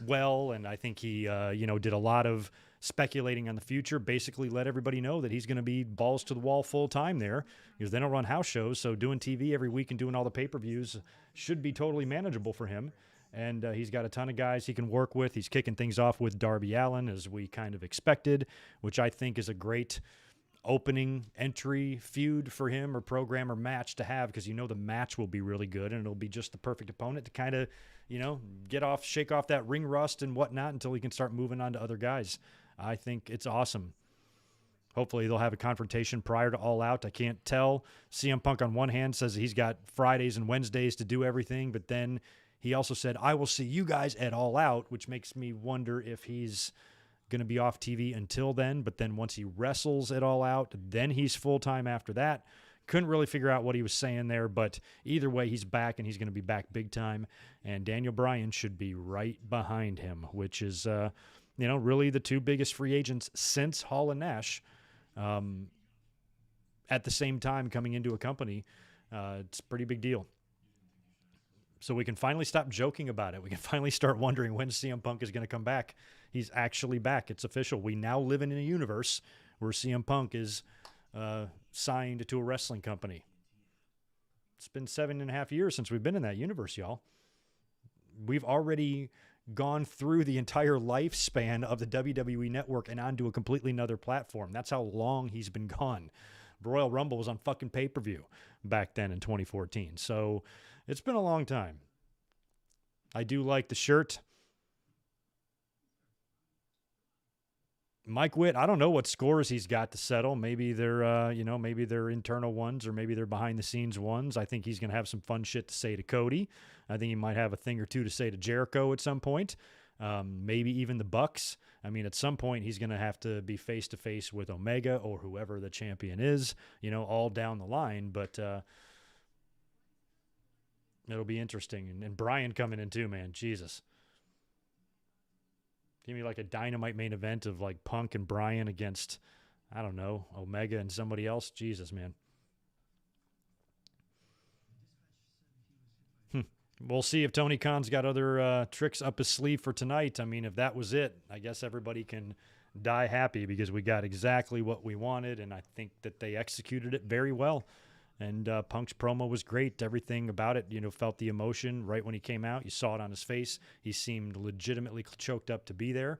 [SPEAKER 1] well, and I think he, did a lot of speculating on the future, basically let everybody know that he's going to be balls to the wall full time there because they don't run house shows. So doing TV every week and doing all the pay-per-views should be totally manageable for him. And he's got a ton of guys he can work with. He's kicking things off with Darby Allin, as we kind of expected, which I think is a great opening entry feud for him or program or match to have, because the match will be really good and it'll be just the perfect opponent to kind of, shake off that ring rust and whatnot until he can start moving on to other guys. I think it's awesome. Hopefully they'll have a confrontation prior to All Out. I can't tell. CM Punk on one hand says he's got Fridays and Wednesdays to do everything, but then he also said, I will see you guys at All Out, which makes me wonder if he's going to be off TV until then. But then once he wrestles at All Out, then he's full-time after that. Couldn't really figure out what he was saying there, but either way, he's back, and he's going to be back big time. And Daniel Bryan should be right behind him, which is, really the two biggest free agents since Hall and Nash. At the same time coming into a company, it's a pretty big deal. So we can finally stop joking about it. We can finally start wondering when CM Punk is going to come back. He's actually back. It's official. We now live in a universe where CM Punk is signed to a wrestling company. It's been 7.5 years since we've been in that universe, y'all. We've already gone through the entire lifespan of the WWE Network and onto a completely another platform. That's how long he's been gone. Royal Rumble was on fucking pay-per-view back then in 2014. So it's been a long time. I do like the shirt. Mike Witt, I don't know what scores he's got to settle. Maybe they're, maybe they're internal ones or maybe they're behind-the-scenes ones. I think he's going to have some fun shit to say to Cody. I think he might have a thing or two to say to Jericho at some point. Maybe even the Bucks. I mean, at some point, he's going to have to be face-to-face with Omega or whoever the champion is, all down the line. But it'll be interesting. And Bryan coming in too, man. Jesus. Give me like a Dynamite main event of like Punk and Bryan against, I don't know, Omega and somebody else. Jesus, man. We'll see if Tony Khan's got other tricks up his sleeve for tonight. I mean, if that was it, I guess everybody can die happy because we got exactly what we wanted, and I think that they executed it very well. And Punk's promo was great. Everything about it, felt the emotion right when he came out. You saw it on his face. He seemed legitimately choked up to be there.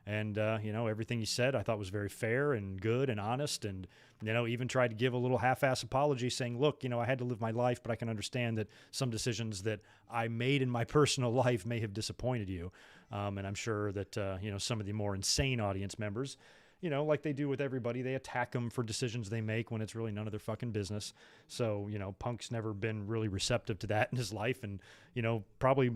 [SPEAKER 1] And, everything he said I thought was very fair and good and honest, and, even tried to give a little half-ass apology saying, look, I had to live my life, but I can understand that some decisions that I made in my personal life may have disappointed you. And I'm sure that, some of the more insane audience members, like they do with everybody, they attack them for decisions they make when it's really none of their fucking business. So, Punk's never been really receptive to that in his life and, probably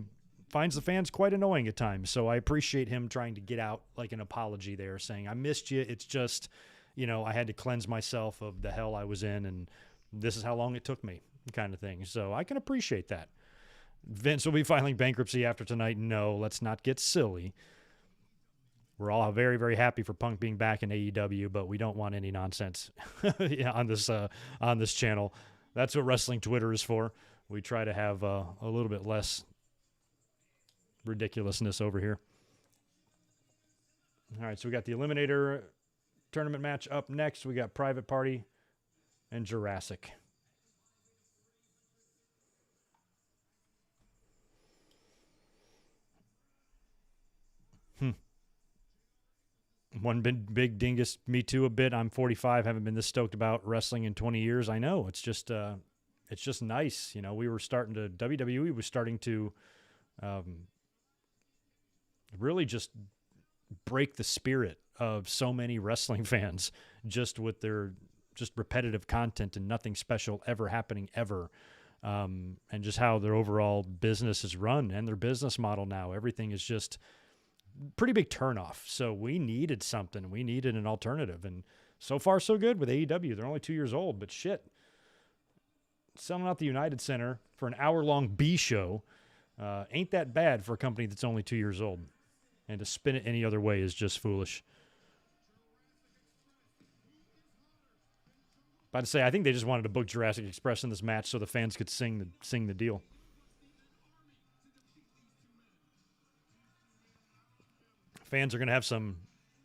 [SPEAKER 1] finds the fans quite annoying at times. So I appreciate him trying to get out like an apology there, saying, I missed you. It's just, I had to cleanse myself of the hell I was in, and this is how long it took me, kind of thing. So I can appreciate that. Vince will be filing bankruptcy after tonight. No, let's not get silly. We're all very, very happy for Punk being back in AEW, but we don't want any nonsense on this channel. That's what wrestling Twitter is for. We try to have a little bit less ridiculousness over here. All right, so we got the Eliminator tournament match up next. We got Private Party and Jurassic. One big dingus, me too a bit. I'm 45, haven't been this stoked about wrestling in 20 years. I know, it's just nice. WWE was starting to really just break the spirit of so many wrestling fans just with their just repetitive content and nothing special ever happening ever. And just how their overall business is run and their business model now. Everything is just pretty big turnoff. So we needed something. We needed an alternative. And so far, so good with AEW. They're only 2 years old, but shit. Selling out the United Center for an hour-long B show ain't that bad for a company that's only 2 years old. And to spin it any other way is just foolish. About to say, I think they just wanted to book Jurassic Express in this match so the fans could sing the deal. Fans are going to have some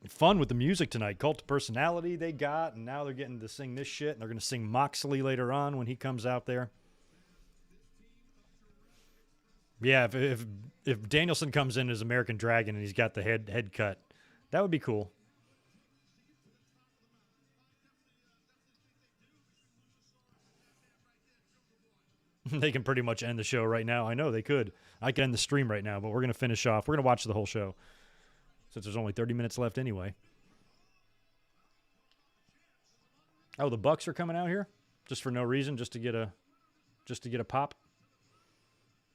[SPEAKER 1] fun with the music tonight. Cult of Personality they got, and now they're getting to sing this shit, and they're going to sing Moxley later on when he comes out there. Yeah, if Danielson comes in as American Dragon and he's got the head cut, that would be cool. They can pretty much end the show right now. I know they could. I can end the stream right now, but we're going to finish off. We're going to watch the whole show since there's only 30 minutes left anyway. Oh, the Bucks are coming out here just for no reason, just to get a pop.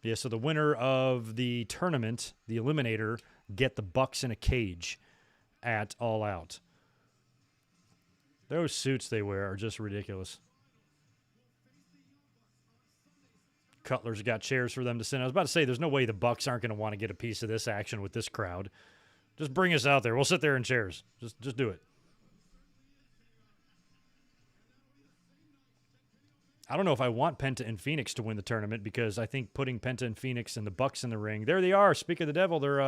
[SPEAKER 1] Yeah, so the winner of the tournament, the Eliminator, get the Bucks in a cage at All Out. Those suits they wear are just ridiculous. Cutler's got chairs for them to sit in. I was about to say, there's no way the Bucks aren't going to want to get a piece of this action with this crowd. Just bring us out there. We'll sit there in chairs. Just do it. I don't know if I want Penta and Phoenix to win the tournament because I think putting Penta and Phoenix and the Bucks in the ring. There they are. Speak of the devil, they're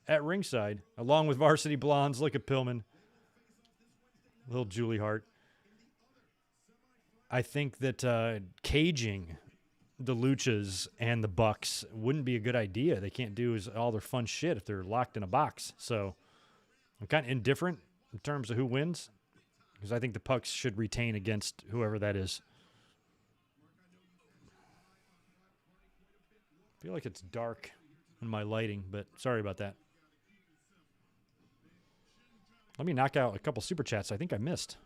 [SPEAKER 1] at ringside along with Varsity Blondes. Look at Pillman. Little Julie Hart. I think that caging the Luchas and the Bucks wouldn't be a good idea. They can't do all their fun shit if they're locked in a box. So I'm kind of indifferent in terms of who wins because I think the Bucks should retain against whoever that is. I feel like it's dark in my lighting, but sorry about that. Let me knock out a couple super chats I think I missed.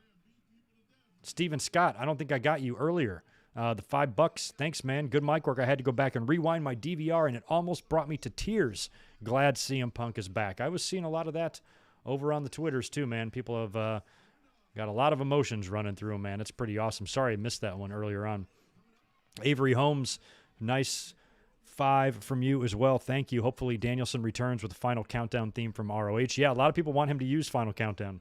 [SPEAKER 1] Steven Scott, I don't think I got you earlier. The $5, thanks, man. Good mic work. I had to go back and rewind my DVR, and it almost brought me to tears. Glad CM Punk is back. I was seeing a lot of that over on the Twitters, too, man. People have got a lot of emotions running through them, man. It's pretty awesome. Sorry I missed that one earlier on. Avery Holmes, nice 5 from you as well. Thank you. Hopefully Danielson returns with the Final Countdown theme from ROH. Yeah, a lot of people want him to use Final Countdown.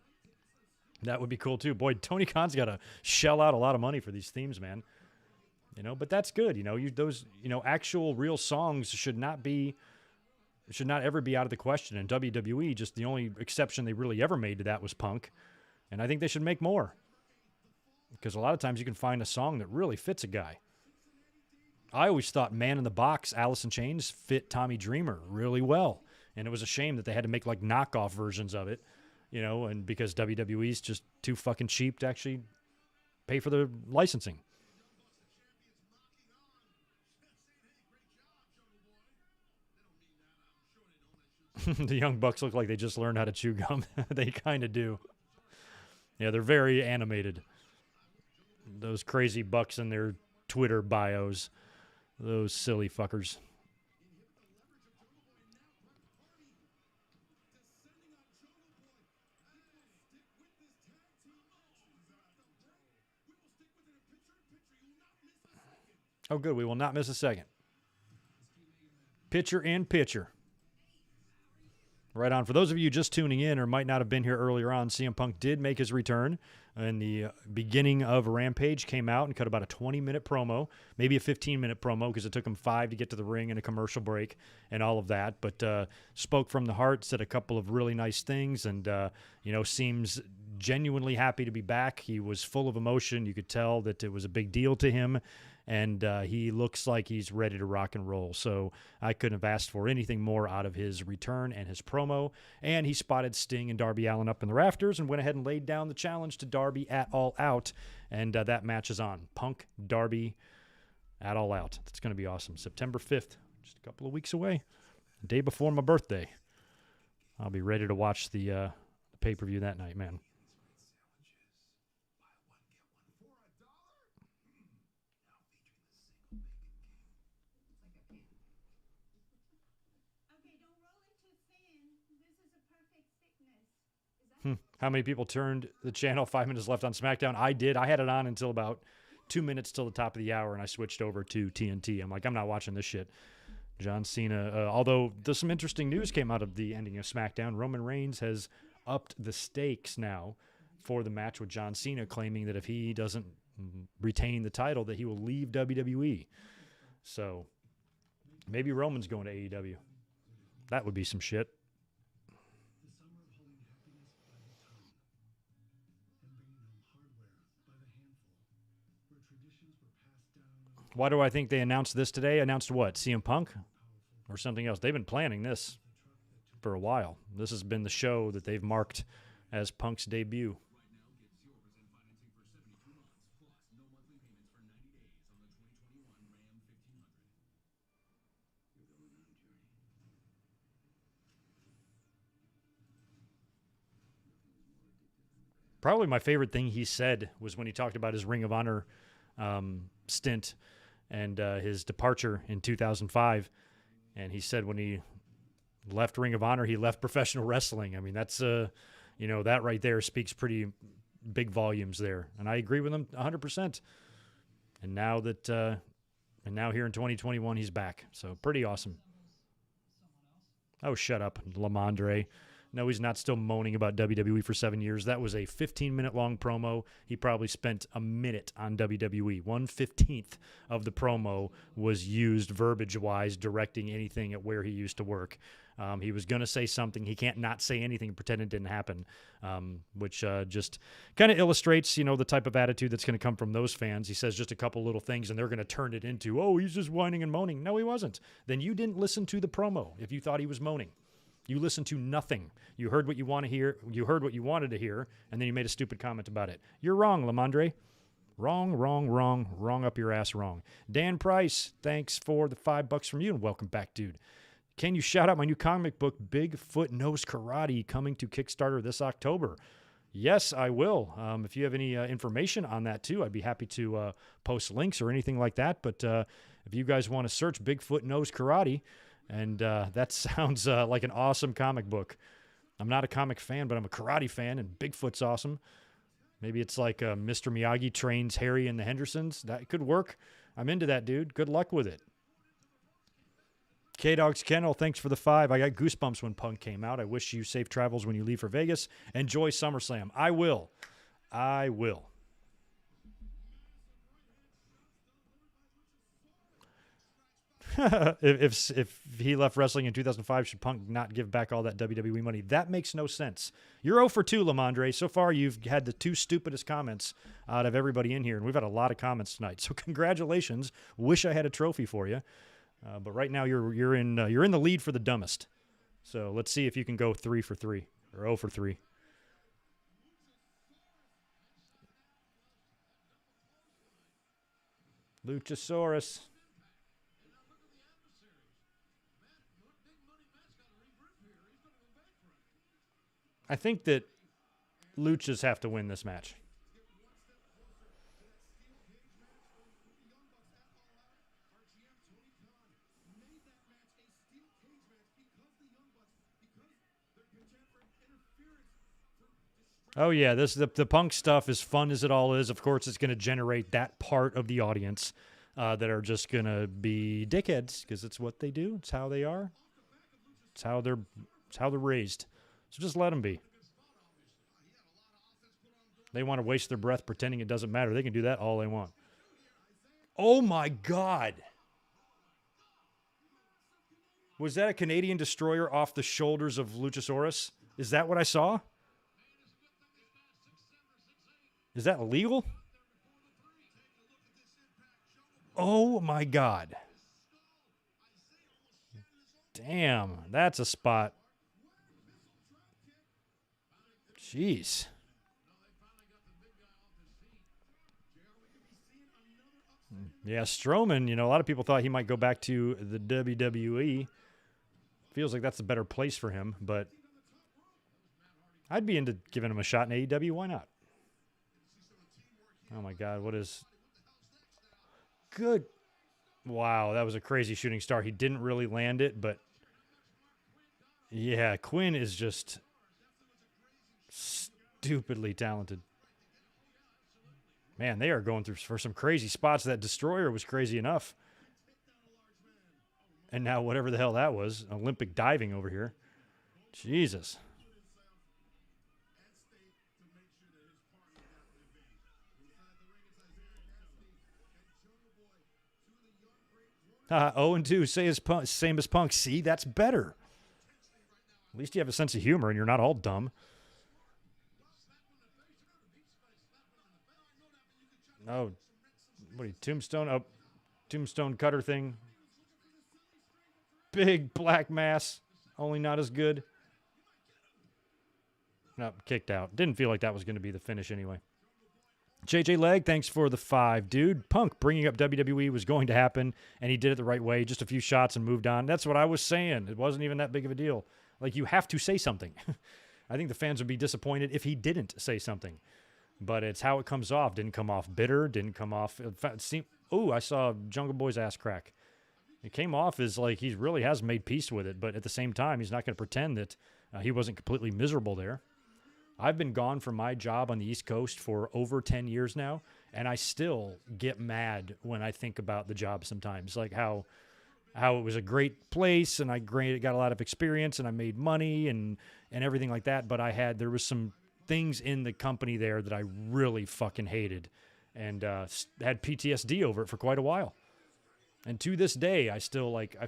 [SPEAKER 1] That would be cool, too. Boy, Tony Khan's got to shell out a lot of money for these themes, man. You know, but that's good. You know, those actual real songs should not ever be out of the question. And WWE, just the only exception they really ever made to that was Punk. And I think they should make more. Because a lot of times you can find a song that really fits a guy. I always thought Man in the Box, Alice in Chains, fit Tommy Dreamer really well. And it was a shame that they had to make like knockoff versions of it, you know, and because WWE's just too fucking cheap to actually pay for the licensing. The Young Bucks look like they just learned how to chew gum. They kind of do. Yeah, they're very animated. Those crazy bucks in their Twitter bios. Those silly fuckers. Oh, good. We will not miss a second. Pitcher in pitcher. Right on. For those of you just tuning in or might not have been here earlier on, CM Punk did make his return in the beginning of Rampage, came out and cut about a 20-minute promo, maybe a 15-minute promo because it took him 5 to get to the ring and a commercial break and all of that. But spoke from the heart, said a couple of really nice things, and, seems genuinely happy to be back. He was full of emotion. You could tell that it was a big deal to him. And he looks like he's ready to rock and roll. So I couldn't have asked for anything more out of his return and his promo. And he spotted Sting and Darby Allin up in the rafters and went ahead and laid down the challenge to Darby at All Out. And that match is on. Punk, Darby at All Out. That's going to be awesome. September 5th, just a couple of weeks away. The day before my birthday. I'll be ready to watch the pay-per-view that night, man. How many people turned the channel 5 minutes left on SmackDown? I did. I had it on until about 2 minutes till the top of the hour, and I switched over to TNT. I'm like, I'm not watching this shit. John Cena, although there's some interesting news came out of the ending of SmackDown. Roman Reigns has upped the stakes now for the match with John Cena, claiming that if he doesn't retain the title, that he will leave WWE. So maybe Roman's going to AEW. That would be some shit. Why do I think they announced this today? Announced what? CM Punk? Or something else? They've been planning this for a while. This has been the show that they've marked as Punk's debut. Probably my favorite thing he said was when he talked about his Ring of Honor stint and his departure in 2005. And he said when he left Ring of Honor, he left professional wrestling. I mean, that's, that right there speaks pretty big volumes there. And I agree with him 100%. And now here in 2021, he's back. So pretty awesome. Oh, shut up, Lamondre. No, he's not still moaning about WWE for 7 years. That was a 15-minute long promo. He probably spent a minute on WWE. 1/15 of the promo was used verbiage-wise, directing anything at where he used to work. He was going to say something. He can't not say anything and pretend it didn't happen, which just kind of illustrates, the type of attitude that's going to come from those fans. He says just a couple little things, and they're going to turn it into, oh, he's just whining and moaning. No, he wasn't. Then you didn't listen to the promo if you thought he was moaning. You listened to nothing. You heard what you want to hear. You heard what you wanted to hear, and then you made a stupid comment about it. You're wrong, Lamondre. Wrong up your ass wrong. Dan Price, thanks for the $5 from you, and welcome back, dude. Can you shout out my new comic book, Bigfoot Knows Karate, coming to Kickstarter this October? Yes, I will. If you have any information on that, too, I'd be happy to post links or anything like that. But if you guys want to search Bigfoot Knows Karate, and that sounds like an awesome comic book. I'm not a comic fan, but I'm a karate fan, and Bigfoot's awesome. Maybe it's like Mr. Miyagi trains Harry and the Hendersons. That could work. I'm into that, dude. Good luck with it. K-Dog's Kennel, thanks for the 5. I got goosebumps when Punk came out. I wish you safe travels when you leave for Vegas. Enjoy SummerSlam. I will. If he left wrestling in 2005, should Punk not give back all that WWE money? That makes no sense. You're 0 for 2, Lamondre. So far, you've had the 2 stupidest comments out of everybody in here, and we've had a lot of comments tonight. So congratulations. Wish I had a trophy for you. But right now, you're in the lead for the dumbest. So let's see if you can go 3 for 3 or 0 for 3. Luchasaurus. I think that Luchas have to win this match. Oh, yeah, the Punk stuff, as fun as it all is, of course, it's going to generate that part of the audience that are just going to be dickheads, because it's what they do. It's how they are. It's how they're raised. So just let them be. They want to waste their breath pretending it doesn't matter. They can do that all they want. Oh, my God. Was that a Canadian Destroyer off the shoulders of Luchasaurus? Is that what I saw? Is that illegal? Oh, my God. Damn, that's a spot. Jeez. Yeah, Strowman, a lot of people thought he might go back to the WWE. Feels like that's a better place for him, but I'd be into giving him a shot in AEW. Why not? Oh, my God, what is... Good. Wow, that was a crazy shooting star. He didn't really land it, but... Yeah, Quinn is just stupidly talented. Man, they are going through for some crazy spots. That Destroyer was crazy enough. And now whatever the hell that was, Olympic diving over here. Jesus. Oh, and 2, same as Punk. See, that's better. At least you have a sense of humor and you're not all dumb. Oh, what are you, Tombstone? Oh, Tombstone cutter thing. Big black mass, only not as good. No, kicked out. Didn't feel like that was going to be the finish anyway. JJ Leg, thanks for the 5. Dude, Punk bringing up WWE was going to happen, and he did it the right way. Just a few shots and moved on. That's what I was saying. It wasn't even that big of a deal. Like, you have to say something. I think the fans would be disappointed if he didn't say something. But it's how it comes off. Didn't come off bitter. Didn't come off. Oh, I saw Jungle Boy's ass crack. It came off as like he really has made peace with it. But at the same time, he's not going to pretend that he wasn't completely miserable there. I've been gone from my job on the East Coast for over 10 years now, and I still get mad when I think about the job sometimes, like how it was a great place and I got a lot of experience and I made money and everything like that, but there was some things in the company there that I really fucking hated and had PTSD over it for quite a while. And to this day, I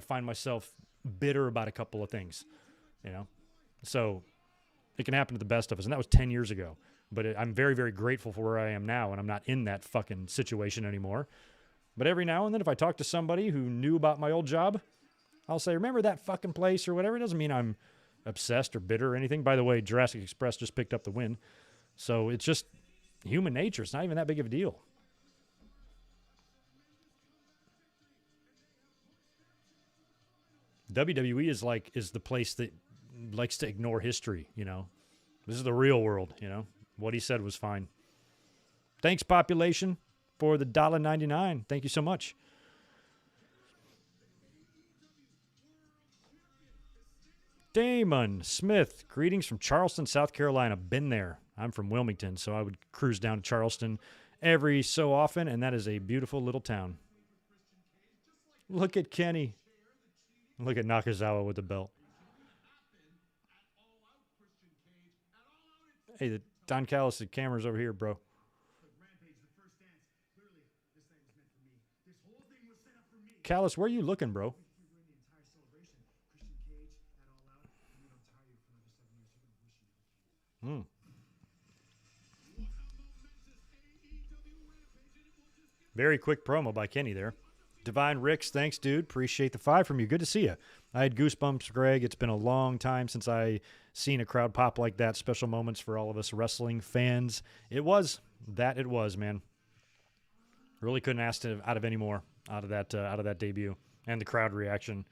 [SPEAKER 1] find myself bitter about a couple of things, So it can happen to the best of us, and that was 10 years ago. But I'm very, very grateful for where I am now, and I'm not in that fucking situation anymore. But every now and then, if I talk to somebody who knew about my old job, I'll say, remember that fucking place or whatever. It doesn't mean I'm obsessed or bitter or anything. By the way, Jurassic Express just picked up the win. So it's just human nature. It's not even that big of a deal. WWE is the place that likes to ignore history, This is the real world, What he said was fine. Thanks, population, for the $1.99. Thank you so much. Damon Smith, greetings from Charleston, South Carolina. Been there. I'm from Wilmington, so I would cruise down to Charleston every so often, and that is a beautiful little town. Look at Kenny. Look at Nakazawa with the belt. Hey, the Don Callis, the camera's over here, bro. Callis, where are you looking, bro? Very quick promo by Kenny there. Divine Ricks, thanks, dude. Appreciate the 5 from you. Good to see you. I had goosebumps, Greg. It's been a long time since I seen a crowd pop like that. Special moments for all of us wrestling fans. It was, man. Really couldn't ask out of any more out of that debut and the crowd reaction.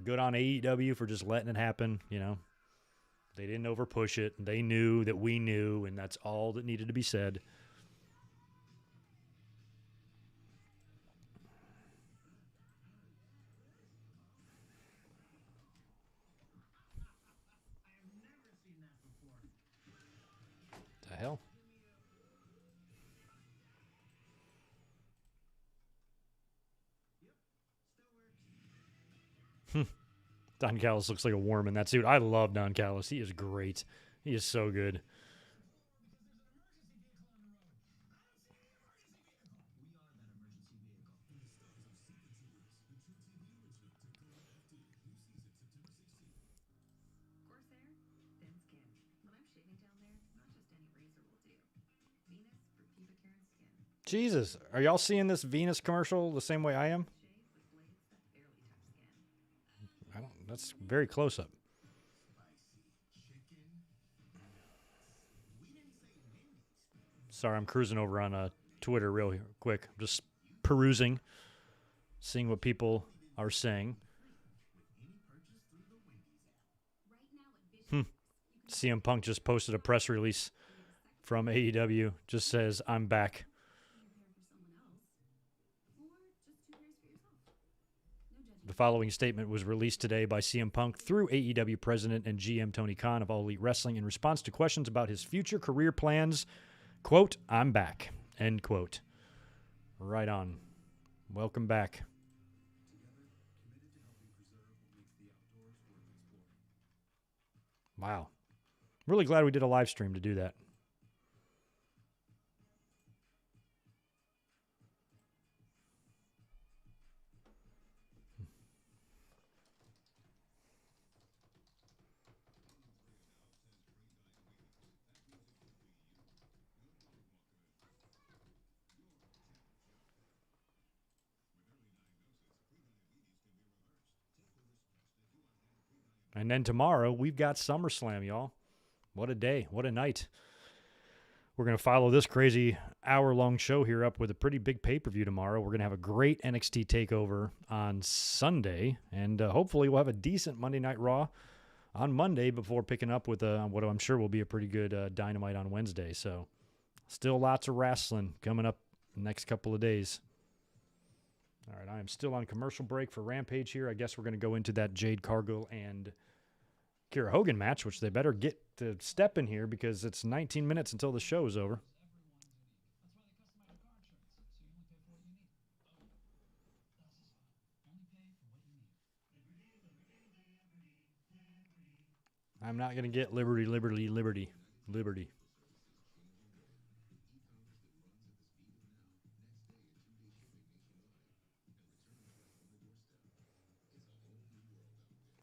[SPEAKER 1] Good on AEW for just letting it happen. They didn't overpush it. They knew that we knew, and that's all that needed to be said. The hell? Don Callis looks like a worm in that suit. I love Don Callis. He is great. He is so good. Jesus, are y'all seeing this Venus commercial the same way I am? That's very close up. Sorry, I'm cruising over on Twitter real quick. Just perusing, seeing what people are saying. CM Punk just posted a press release from AEW. Just says, I'm back. The following statement was released today by CM Punk through AEW President and GM Tony Khan of All Elite Wrestling in response to questions about his future career plans. Quote, I'm back. End quote. Right on. Welcome back. Wow. Really glad we did a live stream to do that. And then tomorrow, we've got SummerSlam, y'all. What a day. What a night. We're going to follow this crazy hour-long show here up with a pretty big pay-per-view tomorrow. We're going to have a great NXT TakeOver on Sunday, and hopefully we'll have a decent Monday Night Raw on Monday before picking up with what I'm sure will be a pretty good Dynamite on Wednesday. So still lots of wrestling coming up the next couple of days. All right, I am still on commercial break for Rampage here. I guess we're going to go into that Jade Cargill and Kiera Hogan match, which they better get to step in here because it's 19 minutes until the show is over. I'm not going to get Liberty.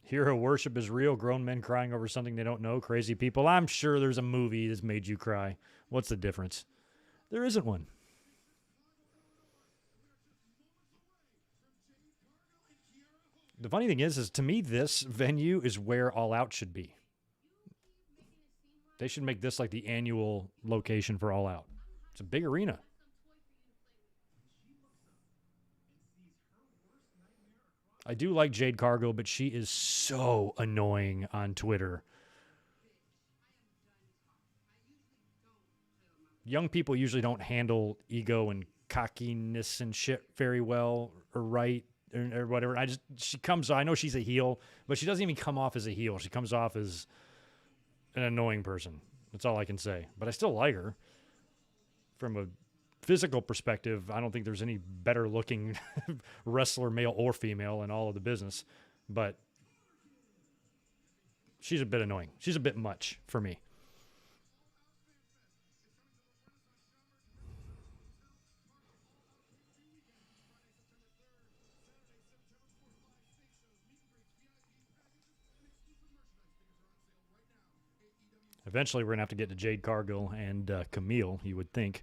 [SPEAKER 1] Hero worship is real. Grown men crying over something they don't know. Crazy people. I'm sure there's a movie that's made you cry. What's the difference? There isn't one. The funny thing is to me, this venue is where All Out should be. They should make this like the annual location for All Out. It's a big arena. I do like Jade Cargill, but she is so annoying on Twitter. Young people usually don't handle ego and cockiness and shit very well or right or whatever. I know she's a heel, but she doesn't even come off as a heel. She comes off as an annoying person. That's all I can say. But I still like her. From a physical perspective, I don't think there's any better looking wrestler, male or female, in all of the business. But she's a bit annoying. She's a bit much for me. Eventually, we're going to have to get to Jade Cargill and Camille, you would think.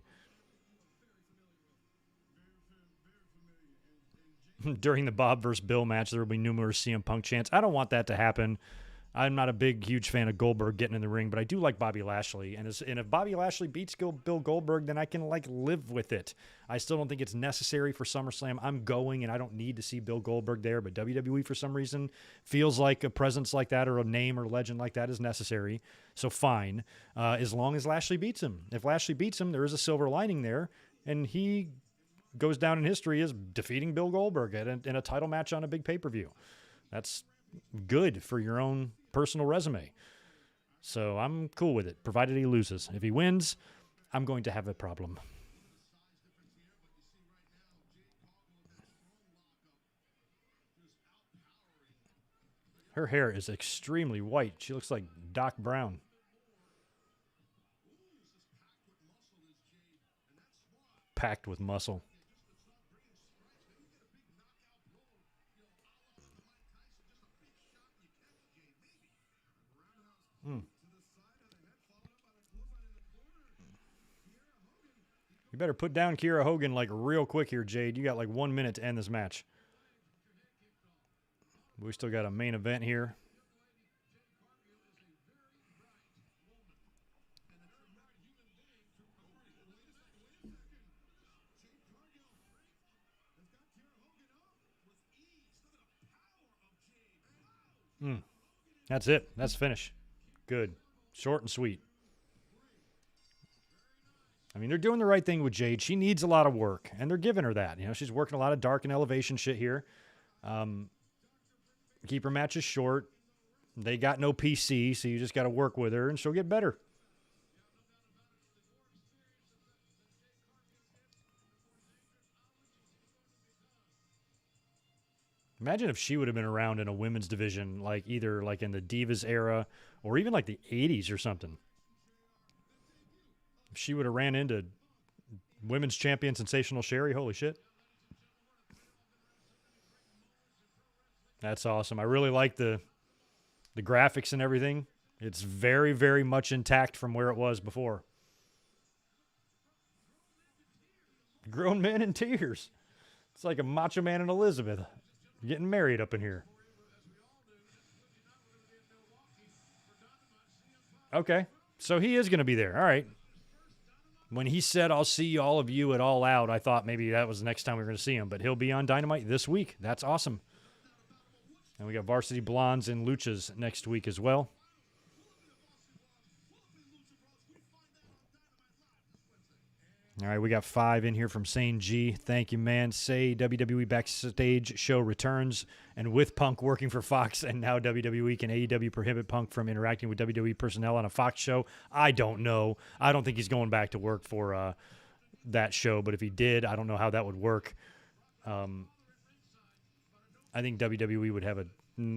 [SPEAKER 1] During the Bob versus Bill match, there will be numerous CM Punk chants. I don't want that to happen. I'm not a huge fan of Goldberg getting in the ring, but I do like Bobby Lashley. And if Bobby Lashley beats Bill Goldberg, then I can live with it. I still don't think it's necessary for SummerSlam. I'm going, and I don't need to see Bill Goldberg there. But WWE, for some reason, feels like a presence like that or a name or legend like that is necessary. So fine, as long as Lashley beats him. If Lashley beats him, there is a silver lining there, and he goes down in history as defeating Bill Goldberg in a title match on a big pay-per-view. That's good for your own personal resume. So I'm cool with it, provided he loses. If he wins, I'm going to have a problem. Her hair is extremely white. She looks like Doc Brown. Packed with muscle. You better put down Kiera Hogan real quick here, Jade. You got 1 minute to end this match. We still got a main event here. That's it. That's finish. Good. Short and sweet. I mean, they're doing the right thing with Jade. She needs a lot of work, and they're giving her that. She's working a lot of dark and elevation shit here. Keep her matches short. They got no PC, so you just got to work with her, and she'll get better. Imagine if she would have been around in a women's division, either in the Divas era or even the 80s or something. If she would have ran into women's champion Sensational Sherry, holy shit. That's awesome. I really like the graphics and everything. It's very, very much intact from where it was before. Grown men in tears. It's like a Macho Man and Elizabeth getting married up in here. Okay, so he is going to be there. All right. When he said, I'll see all of you at All Out, I thought maybe that was the next time we were going to see him. But he'll be on Dynamite this week. That's awesome. And we got Varsity Blondes and Luchas next week as well. All right, we got 5 in here from Sane G. Thank you, man. Say WWE Backstage show returns, and with Punk working for Fox and now WWE, can AEW prohibit Punk from interacting with WWE personnel on a Fox show? I don't know. I don't think he's going back to work for that show, but if he did, I don't know how that would work. I think WWE would have a...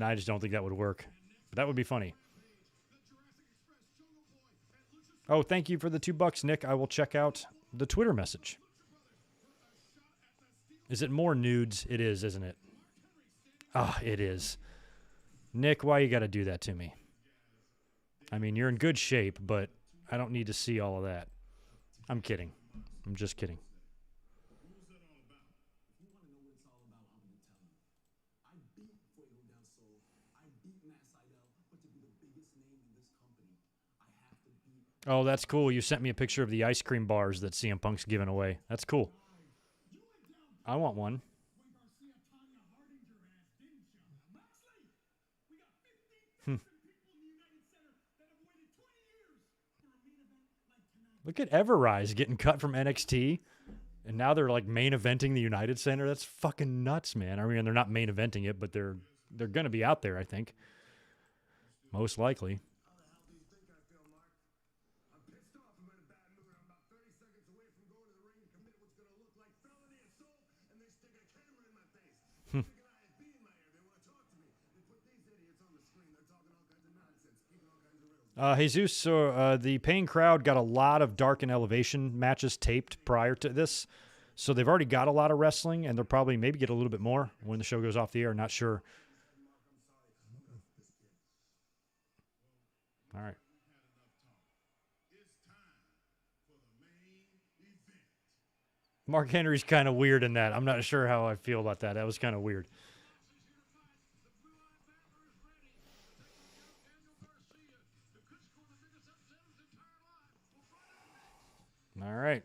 [SPEAKER 1] I just don't think that would work. But that would be funny. Oh, thank you for the $2, Nick. I will check out the Twitter message. Is it more nudes? It is, isn't it? Ah, it is. Nick, why you got to do that to me? I mean, you're in good shape, but I don't need to see all of that. I'm kidding. I'm just kidding. Oh, that's cool. You sent me a picture of the ice cream bars that CM Punk's giving away. That's cool. I want one. Look at Everrise getting cut from NXT, and now they're like main eventing the United Center. That's fucking nuts, man. I mean, they're not main eventing it, but they're going to be out there, I think. Most likely. Jesus, the paying crowd got a lot of Dark and Elevation matches taped prior to this. So they've already got a lot of wrestling, and they'll probably maybe get a little bit more when the show goes off the air. Not sure. All right. Mark Henry's kind of weird in that. I'm not sure how I feel about that. That was kind of weird. All right.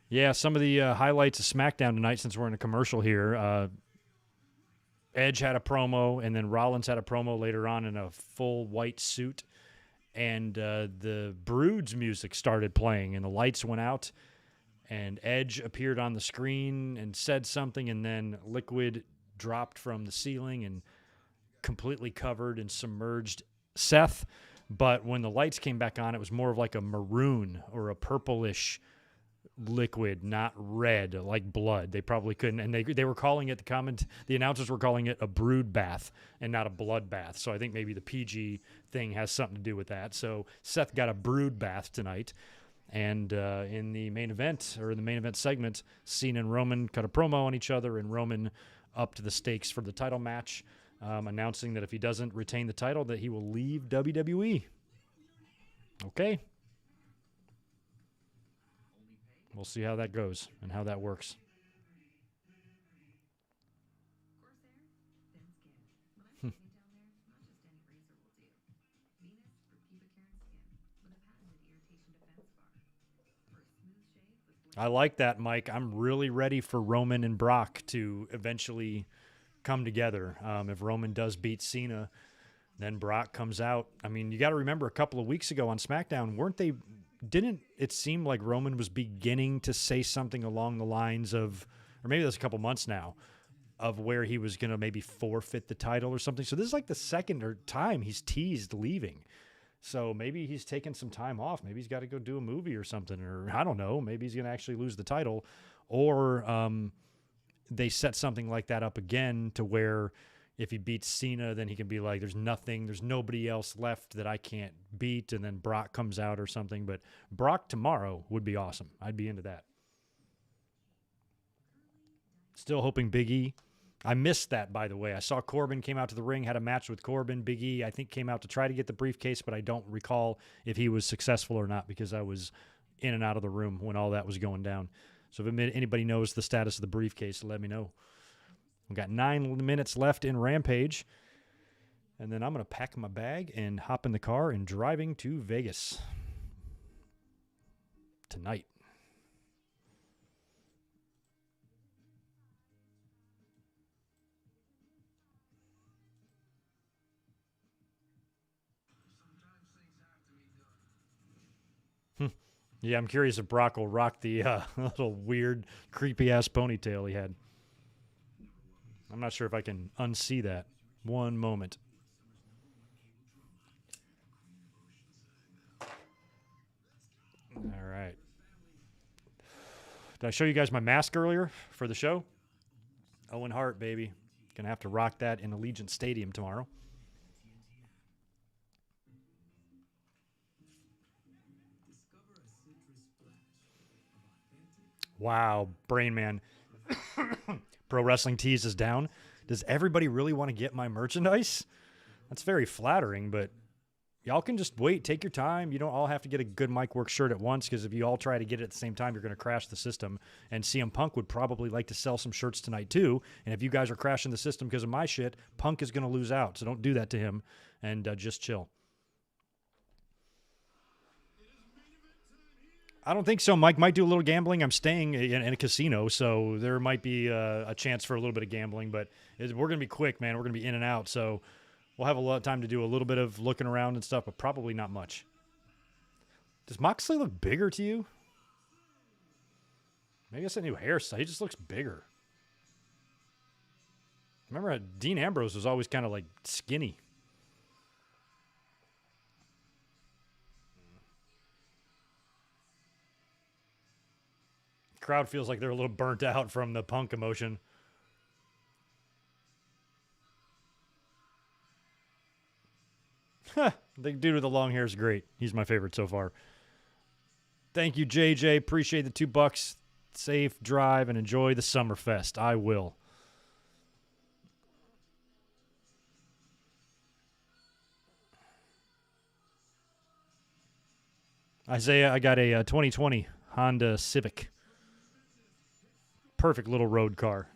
[SPEAKER 1] Yeah, some of the highlights of SmackDown tonight, since we're in a commercial here. Edge had a promo, and then Rollins had a promo later on in a full white suit. And the Brood's music started playing, and the lights went out, and Edge appeared on the screen and said something, and then liquid dropped from the ceiling and completely covered and submerged Seth. But when the lights came back on, it was more of like a maroon or a purplish liquid, not red like blood. They probably couldn't, and they were calling it, the announcers were calling it a brood bath and not a blood bath. So I think maybe the PG thing has something to do with that. So Seth got a brood bath tonight, and in the main event, or in the main event segment, Cena and Roman cut a promo on each other, and Roman upped the stakes for the title match, announcing that if he doesn't retain the title, that he will leave WWE. Okay. We'll see how that goes and how that works. I like that, Mike. I'm really ready for Roman and Brock to eventually come together. If Roman does beat Cena, then Brock comes out. I mean, you got to remember a couple of weeks ago on SmackDown, didn't it seem like Roman was beginning to say something along the lines of, or maybe that's a couple months now, of where he was going to maybe forfeit the title or something. So this is like the second time he's teased leaving. So maybe he's taking some time off. Maybe he's got to go do a movie or something, or I don't know. Maybe he's going to actually lose the title, or they set something like that up again to where if he beats Cena, then he can be like, there's nobody else left that I can't beat, and then Brock comes out or something. But Brock tomorrow would be awesome. I'd be into that. Still hoping Big E. I missed that, by the way. I saw Corbin came out to the ring, had a match with Corbin. Big E, I think, came out to try to get the briefcase, but I don't recall if he was successful or not because I was in and out of the room when all that was going down. So if anybody knows the status of the briefcase, let me know. We've got 9 minutes left in Rampage, and then I'm going to pack my bag and hop in the car and driving to Vegas tonight. Yeah, I'm curious if Brock will rock the little weird, creepy-ass ponytail he had. I'm not sure if I can unsee that. One moment. All right. Did I show you guys my mask earlier for the show? Owen Hart, baby. Gonna have to rock that in Allegiant Stadium tomorrow. Wow, Brain Man. Pro Wrestling Tees is down. Does everybody really want to get my merchandise? That's very flattering, but y'all can just wait. Take your time. You don't all have to get a good Mike Work shirt at once, because if you all try to get it at the same time, you're going to crash the system. And CM Punk would probably like to sell some shirts tonight too. And if you guys are crashing the system because of my shit, Punk is going to lose out. So don't do that to him, and just chill. I don't think so. Mike might do a little gambling. I'm staying in a casino, so there might be a chance for a little bit of gambling. But we're going to be quick, man. We're going to be in and out, so we'll have a lot of time to do a little bit of looking around and stuff, but probably not much. Does Moxley look bigger to you? Maybe it's a new hairstyle. He just looks bigger. Remember, Dean Ambrose was always kind of like skinny. Crowd feels like they're a little burnt out from the Punk emotion. The dude with the long hair is great. He's my favorite so far. Thank you, JJ. Appreciate the $2. Safe drive and enjoy the Summerfest. I will. Isaiah, I got a 2020 Honda Civic. Perfect little road car.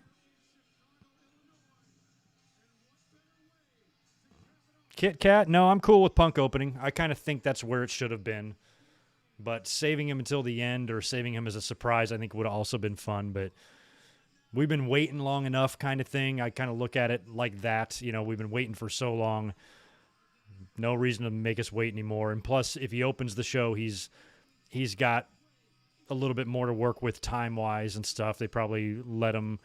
[SPEAKER 1] Kit Kat? No, I'm cool with Punk opening. I kind of think that's where it should have been. But saving him until the end or saving him as a surprise, I think would have also been fun. But we've been waiting long enough, kind of thing. I kind of look at it like that. You know, we've been waiting for so long. No reason to make us wait anymore. And plus, if he opens the show, he's got a little bit more to work with time-wise and stuff. They probably let him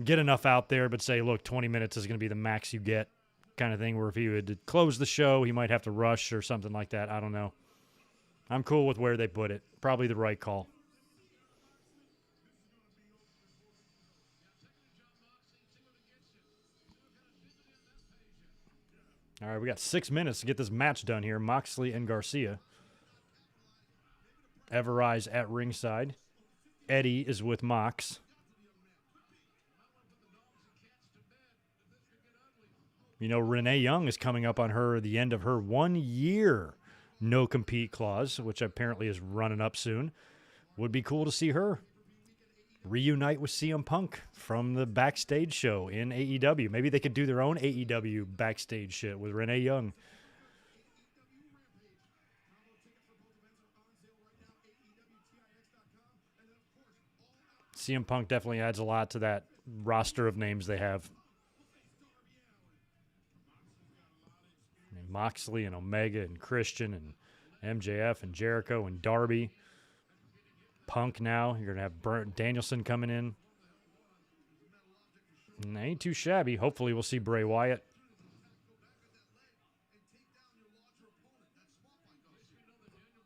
[SPEAKER 1] get enough out there, but say, look, 20 minutes is going to be the max you get, kind of thing, where if he would close the show, he might have to rush or something like that. I don't know. I'm cool with where they put it. Probably the right call. All right, we got 6 minutes to get this match done here. Moxley and Garcia. Everrise at ringside. Eddie is with Mox. You know, Renee Young is coming up on the end of her 1 year no-compete clause, which apparently is running up soon. Would be cool to see her reunite with CM Punk from the backstage show in AEW. Maybe they could do their own AEW backstage shit with Renee Young. CM Punk definitely adds a lot to that roster of names they have. I mean, Moxley and Omega and Christian and MJF and Jericho and Darby. Punk now. You're going to have Brent Danielson coming in. And they ain't too shabby. Hopefully we'll see Bray Wyatt.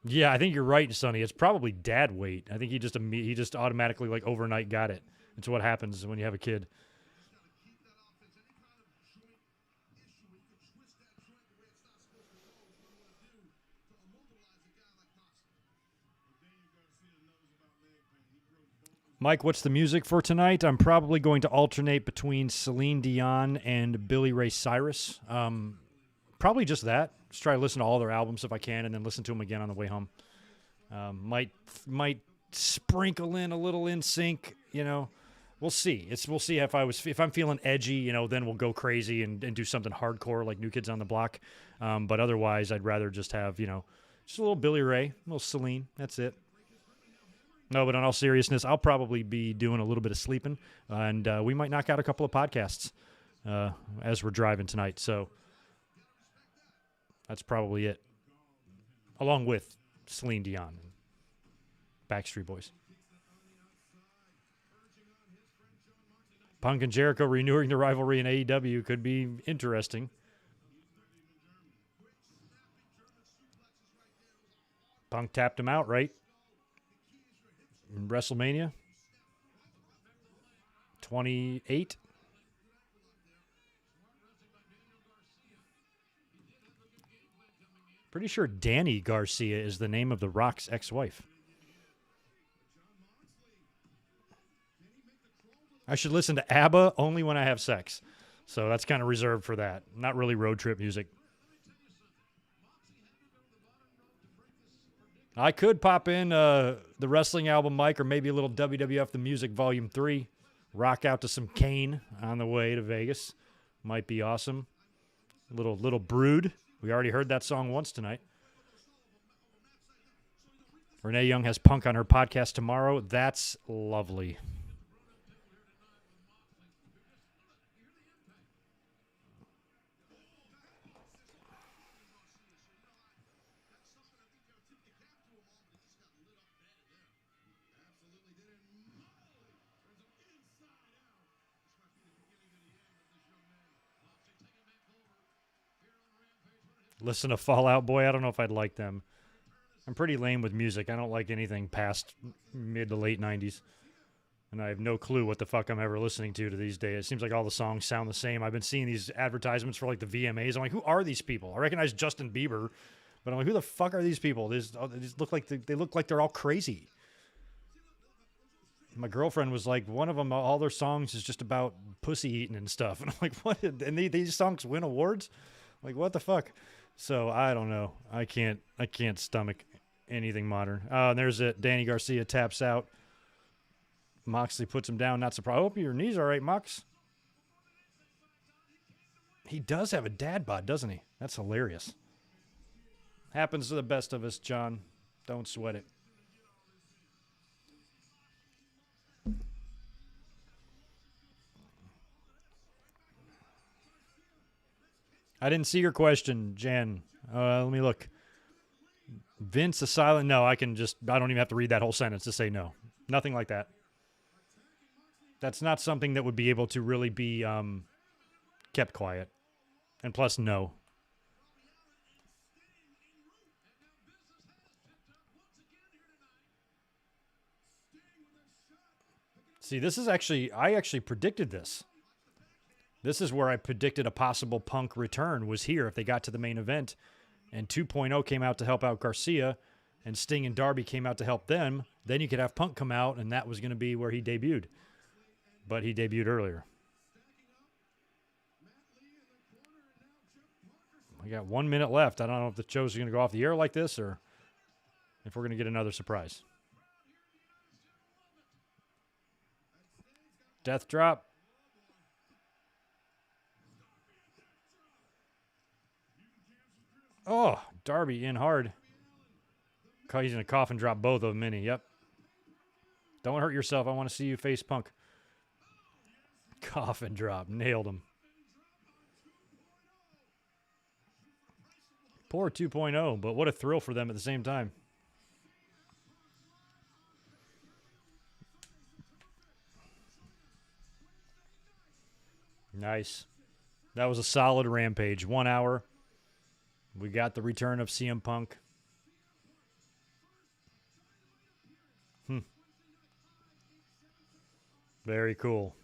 [SPEAKER 1] Yeah, I think you're right, Sonny. It's probably dad weight. I think he just automatically like overnight got it. It's what happens when you have a kid. Mike, what's the music for tonight? I'm probably going to alternate between Celine Dion and Billy Ray Cyrus. Probably just that. Just try to listen to all their albums if I can, and then listen to them again on the way home. Might sprinkle in a little NSYNC. You know, we'll see. We'll see if I'm feeling edgy. You know, then we'll go crazy and do something hardcore like New Kids on the Block. But otherwise, I'd rather just have just a little Billy Ray, a little Celine. That's it. No, but in all seriousness, I'll probably be doing a little bit of sleeping, and we might knock out a couple of podcasts as we're driving tonight. So that's probably it, along with Celine Dion, and Backstreet Boys. Punk and Jericho renewing the rivalry in AEW could be interesting. Punk tapped him out, right? In WrestleMania 28. Pretty sure Danny Garcia is the name of The Rock's ex-wife. I should listen to ABBA only when I have sex. So that's kind of reserved for that. Not really road trip music. I could pop in the wrestling album, Mike, or maybe a little WWF The Music Volume 3. Rock out to some Kane on the way to Vegas. Might be awesome. Little Brood. We already heard that song once tonight. Renee Young has Punk on her podcast tomorrow. That's lovely. Listen to Fall Out Boy. I don't know if I'd like them. I'm pretty lame with music. I don't like anything past mid to late 90s. And I have no clue what the fuck I'm ever listening to these days. It seems like all the songs sound the same. I've been seeing these advertisements for like the VMAs. I'm like, who are these people? I recognize Justin Bieber, but I'm like, who the fuck are these people? They look like they're all crazy. My girlfriend was like, one of them, all their songs is just about pussy eating and stuff. And I'm like, what? And these songs win awards? Like, what the fuck? So I don't know. I can't stomach anything modern. And there's it. Danny Garcia taps out. Moxley puts him down. Not surprised. I hope your knee's all right, Mox. He does have a dad bod, doesn't he? That's hilarious. Happens to the best of us, John. Don't sweat it. I didn't see your question, Jan. Let me look. Vince, a silent. No, I don't even have to read that whole sentence to say no. Nothing like that. That's not something that would be able to really be kept quiet. And plus, no. See, I actually predicted this. This is where I predicted a possible Punk return was here if they got to the main event. And 2.0 came out to help out Garcia, and Sting and Darby came out to help them. Then you could have Punk come out, and that was going to be where he debuted. But he debuted earlier. We got 1 minute left. I don't know if the show's going to go off the air like this or if we're going to get another surprise. Death drop. Oh, Darby in hard. He's going to coffin drop both of them, Minnie. Yep. Don't hurt yourself. I want to see you face Punk. Coffin drop. Nailed him. Poor 2.0, but what a thrill for them at the same time. Nice. That was a solid Rampage. 1 hour. We got the return of CM Punk. Very cool.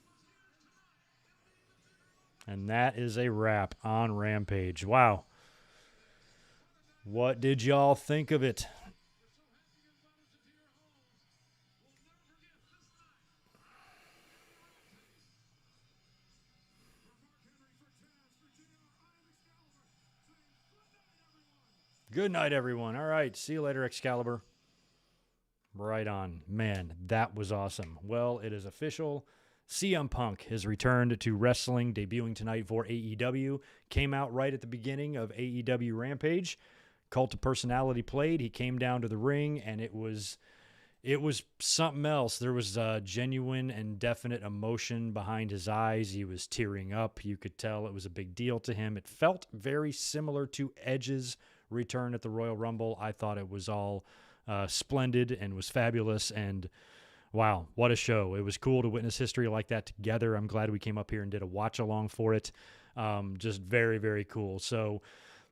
[SPEAKER 1] And that is a wrap on Rampage. Wow. What did y'all think of it? Good night, everyone. All right. See you later, Excalibur. Right on. Man, that was awesome. Well, it is official. CM Punk has returned to wrestling, debuting tonight for AEW. Came out right at the beginning of AEW Rampage. Cult of Personality played. He came down to the ring, and it was something else. There was genuine and definite emotion behind his eyes. He was tearing up. You could tell it was a big deal to him. It felt very similar to Edge's return at the Royal Rumble. I thought it was all splendid and was fabulous, and wow, what a show. It was cool to witness history like that together. I'm glad we came up here and did a watch along for it. Just very, very cool. So,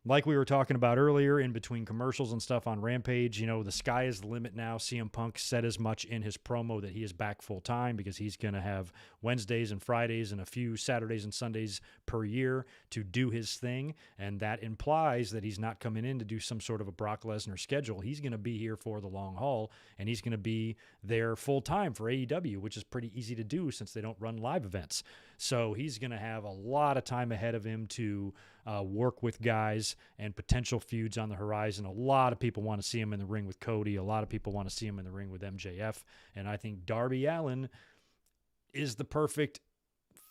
[SPEAKER 1] like we were talking about earlier in between commercials and stuff on Rampage, the sky is the limit now. CM Punk said as much in his promo that he is back full time because he's going to have Wednesdays and Fridays and a few Saturdays and Sundays per year to do his thing. And that implies that he's not coming in to do some sort of a Brock Lesnar schedule. He's going to be here for the long haul, and he's going to be there full time for AEW, which is pretty easy to do since they don't run live events. So he's going to have a lot of time ahead of him to work with guys and potential feuds on the horizon. A lot of people want to see him in the ring with Cody. A lot of people want to see him in the ring with MJF. And I think Darby Allin is the perfect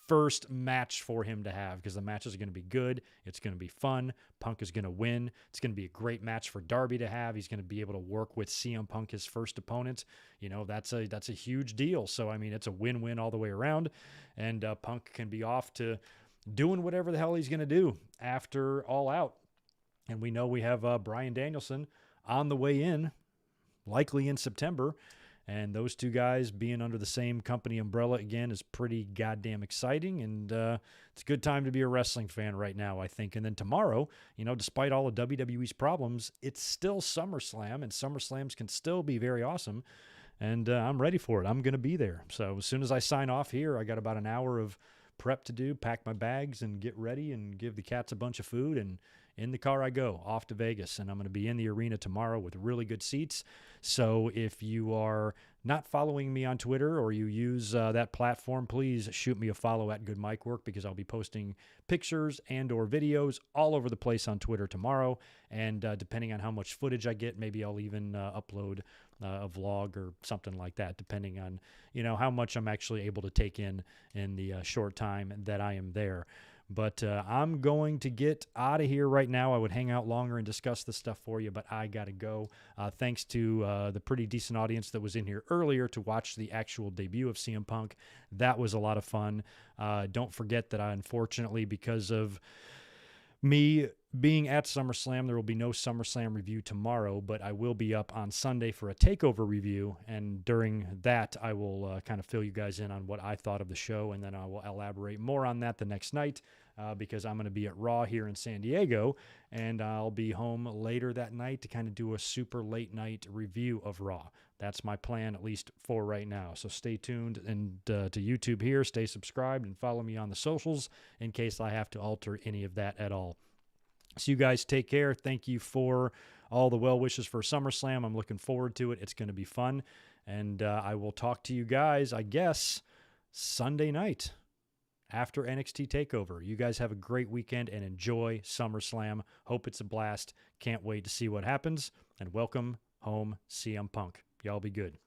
[SPEAKER 1] first match for him to have because the matches are going to be good. It's going to be fun. Punk is going to win. It's going to be a great match for Darby to have. He's going to be able to work with CM Punk, his first opponent. That's a huge deal. So, I mean, it's a win-win all the way around. And Punk can be off to doing whatever the hell he's going to do after All Out. And we know we have Bryan Danielson on the way in, likely in September. And those two guys being under the same company umbrella again is pretty goddamn exciting. And it's a good time to be a wrestling fan right now, I think. And then tomorrow, despite all of WWE's problems, it's still SummerSlam, and SummerSlams can still be very awesome. And I'm ready for it. I'm going to be there. So as soon as I sign off here, I got about an hour of prep to do, pack my bags and get ready and give the cats a bunch of food, and in the car I go off to Vegas. And I'm going to be in the arena tomorrow with really good seats. So if you are not following me on Twitter or you use that platform, please shoot me a follow at Good Mic Work, because I'll be posting pictures and or videos all over the place on Twitter tomorrow. And depending on how much footage I get, maybe I'll even upload a vlog or something like that, depending on, how much I'm actually able to take in the short time that I am there. But I'm going to get out of here right now. I would hang out longer and discuss this stuff for you, but I got to go. Thanks to the pretty decent audience that was in here earlier to watch the actual debut of CM Punk. That was a lot of fun. Don't forget that unfortunately, because of me being at SummerSlam, there will be no SummerSlam review tomorrow, but I will be up on Sunday for a TakeOver review, and during that, I will kind of fill you guys in on what I thought of the show, and then I will elaborate more on that the next night, because I'm going to be at Raw here in San Diego, and I'll be home later that night to kind of do a super late night review of Raw. That's my plan, at least for right now. So stay tuned and to YouTube here. Stay subscribed and follow me on the socials in case I have to alter any of that at all. So you guys take care. Thank you for all the well wishes for SummerSlam. I'm looking forward to it. It's going to be fun. And I will talk to you guys, I guess, Sunday night after NXT TakeOver. You guys have a great weekend and enjoy SummerSlam. Hope it's a blast. Can't wait to see what happens. And welcome home, CM Punk. Y'all be good.